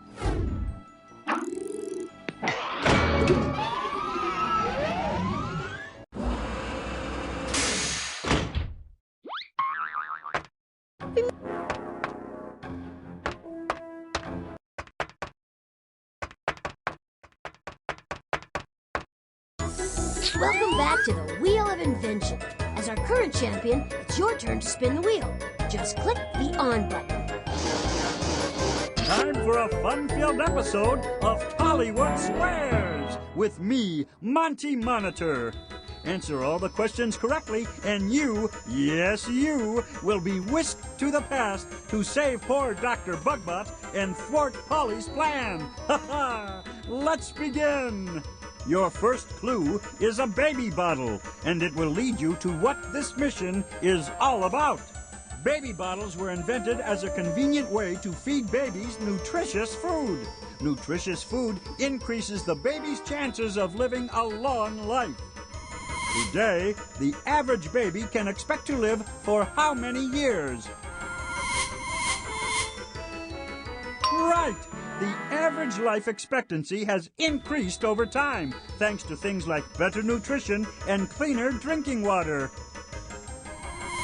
Welcome back to the Wheel of Invention. As our current champion, it's your turn to spin the wheel. Just click the on button. Time for a fun-filled episode of Hollywood Squares with me, Monty Monitor. Answer all the questions correctly, and you, yes you, will be whisked to the past to save poor Dr. Bugbot and thwart Polly's plan. Ha ha! Let's begin! Your first clue is a baby bottle, and it will lead you to what this mission is all about. Baby bottles were invented as a convenient way to feed babies nutritious food. Nutritious food increases the baby's chances of living a long life. Today, the average baby can expect to live for how many years? Right! The average life expectancy has increased over time, thanks to things like better nutrition and cleaner drinking water.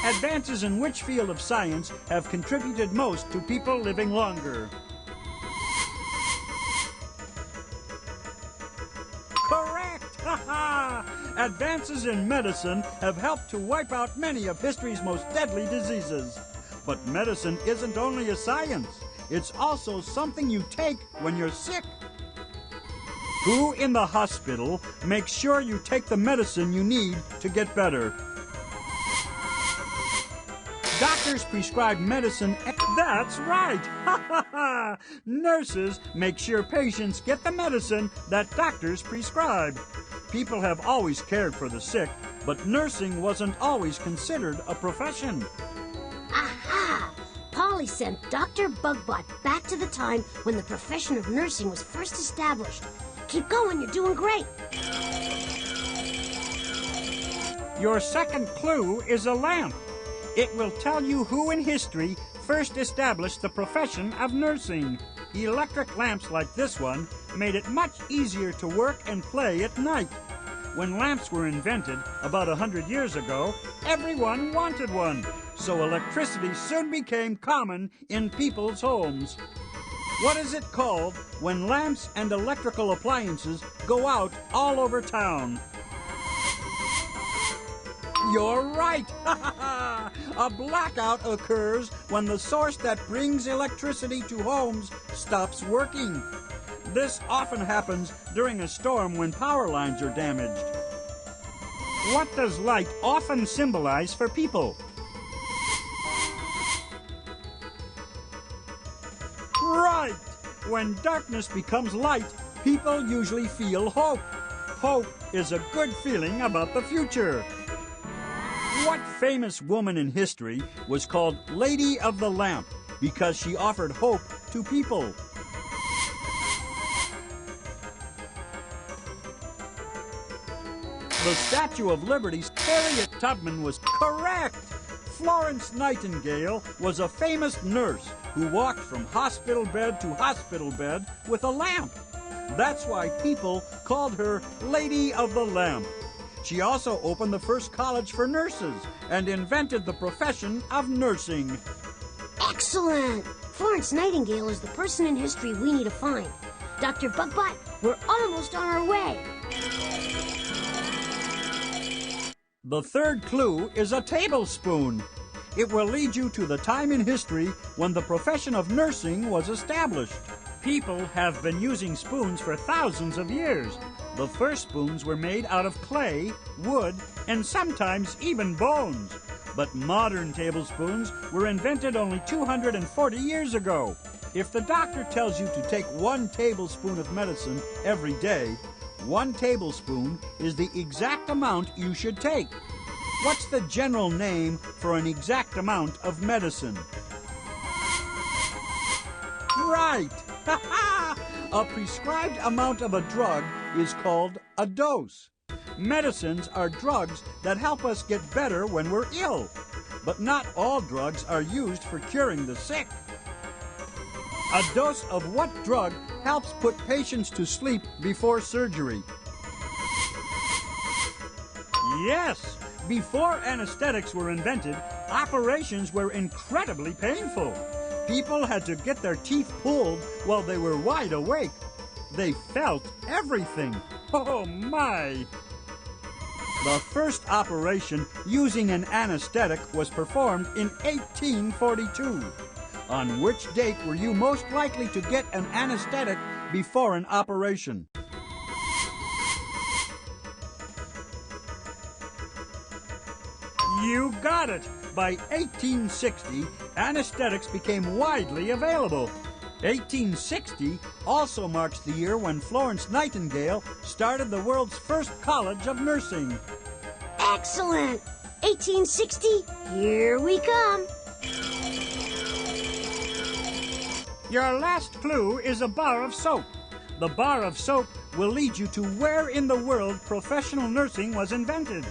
Advances in which field of science have contributed most to people living longer? Correct! Ha ha! Advances in medicine have helped to wipe out many of history's most deadly diseases. But medicine isn't only a science. It's also something you take when you're sick. Who in the hospital makes sure you take the medicine you need to get better? Doctors prescribe medicine. That's right! Ha ha ha! Nurses make sure patients get the medicine that doctors prescribe. People have always cared for the sick, but nursing wasn't always considered a profession. Aha! Polly sent Dr. Bugbot back to the time when the profession of nursing was first established. Keep going, you're doing great. Your second clue is a lamp. It will tell you who in history first established the profession of nursing. Electric lamps like this one made it much easier to work and play at night. When lamps were invented about 100 years ago, everyone wanted one. So electricity soon became common in people's homes. What is it called when lamps and electrical appliances go out all over town? You're right! A blackout occurs when the source that brings electricity to homes stops working. This often happens during a storm when power lines are damaged. What does light often symbolize for people? Right! When darkness becomes light, people usually feel hope. Hope is a good feeling about the future. What famous woman in history was called Lady of the Lamp because she offered hope to people? The Statue of Liberty's Harriet Tubman was correct! Florence Nightingale was a famous nurse who walked from hospital bed to hospital bed with a lamp. That's why people called her Lady of the Lamp. She also opened the first college for nurses and invented the profession of nursing. Excellent! Florence Nightingale is the person in history we need to find. Dr. Bugbot, we're almost on our way. The third clue is a tablespoon. It will lead you to the time in history when the profession of nursing was established. People have been using spoons for thousands of years. The first spoons were made out of clay, wood, and sometimes even bones. But modern tablespoons were invented only 240 years ago. If the doctor tells you to take 1 tablespoon of medicine every day, 1 tablespoon is the exact amount you should take. What's the general name for an exact amount of medicine? Right! A prescribed amount of a drug is called a dose. medicines are drugs that help us get better when we're ill. But not all drugs are used for curing the sick. A dose of what drug helps put patients to sleep before surgery? Yes! Before anesthetics were invented, operations were incredibly painful. People had to get their teeth pulled while they were wide awake. They felt everything. Oh, my! The first operation using an anesthetic was performed in 1842. On which date were you most likely to get an anesthetic before an operation? You got it! By 1860, anesthetics became widely available. 1860 also marks the year when Florence Nightingale started the world's first college of nursing. Excellent! 1860, here we come. Your last clue is a bar of soap. The bar of soap will lead you to where in the world professional nursing was invented.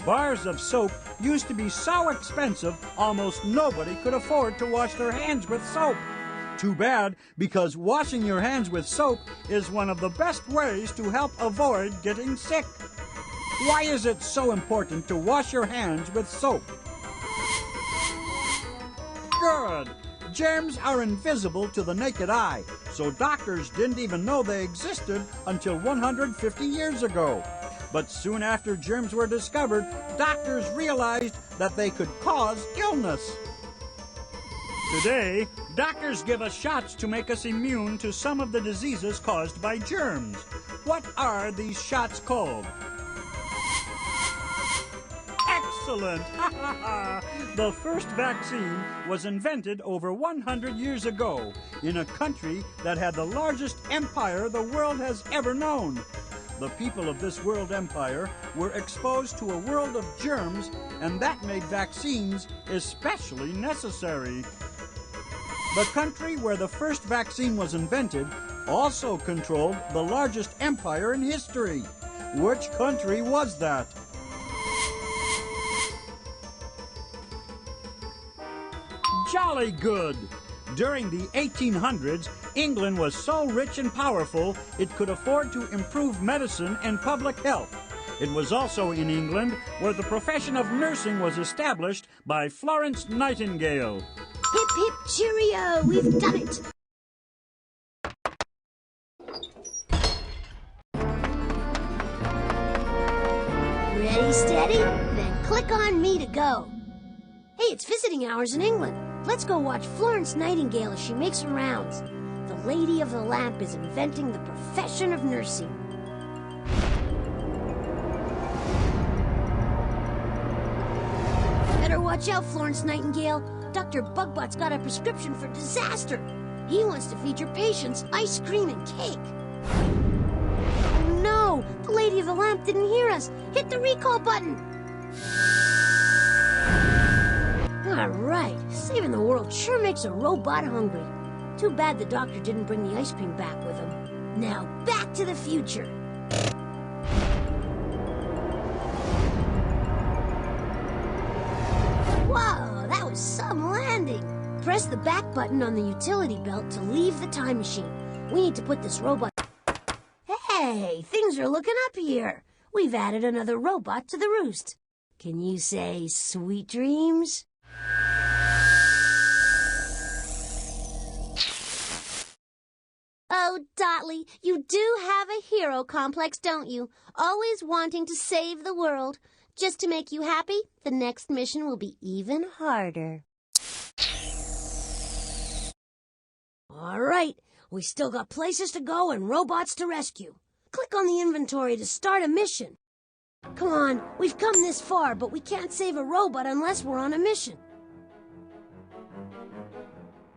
Bars of soap used to be so expensive, almost nobody could afford to wash their hands with soap. Too bad, because washing your hands with soap is one of the best ways to help avoid getting sick. Why is it so important to wash your hands with soap? Good. Germs are invisible to the naked eye, so doctors didn't even know they existed until 150 years ago. But soon after germs were discovered, doctors realized that they could cause illness. Today, doctors give us shots to make us immune to some of the diseases caused by germs. What are these shots called? Excellent! The first vaccine was invented over 100 years ago in a country that had the largest empire the world has ever known. The people of this world empire were exposed to a world of germs, and that made vaccines especially necessary. The country where the first vaccine was invented also controlled the largest empire in history. Which country was that? Jolly good! During the 1800s, England was so rich and powerful it could afford to improve medicine and public health. It was also in England where the profession of nursing was established by Florence Nightingale. Hip hip cheerio, we've done it! Ready, steady? Then click on me to go. Hey, it's visiting hours in England. Let's go watch Florence Nightingale as she makes her rounds. The Lady of the Lamp is inventing the profession of nursing. Better watch out, Florence Nightingale. Dr. Bugbutt's got a prescription for disaster. He wants to feed your patients ice cream and cake. Oh no! The Lady of the Lamp didn't hear us. Hit the recall button. All right, saving the world sure makes a robot hungry. Too bad the doctor didn't bring the ice cream back with him. Now, back to the future. Whoa, that was some landing. Press the back button on the utility belt to leave the time machine. We need to put this robot... Hey, things are looking up here. We've added another robot to the roost. Can you say sweet dreams? Oh, Dotley, you do have a hero complex, don't you? Always wanting to save the world. Just to make you happy, the next mission will be even harder. All right, we still got places to go and robots to rescue. Click on the inventory to start a mission. Come on, we've come this far, but we can't save a robot unless we're on a mission.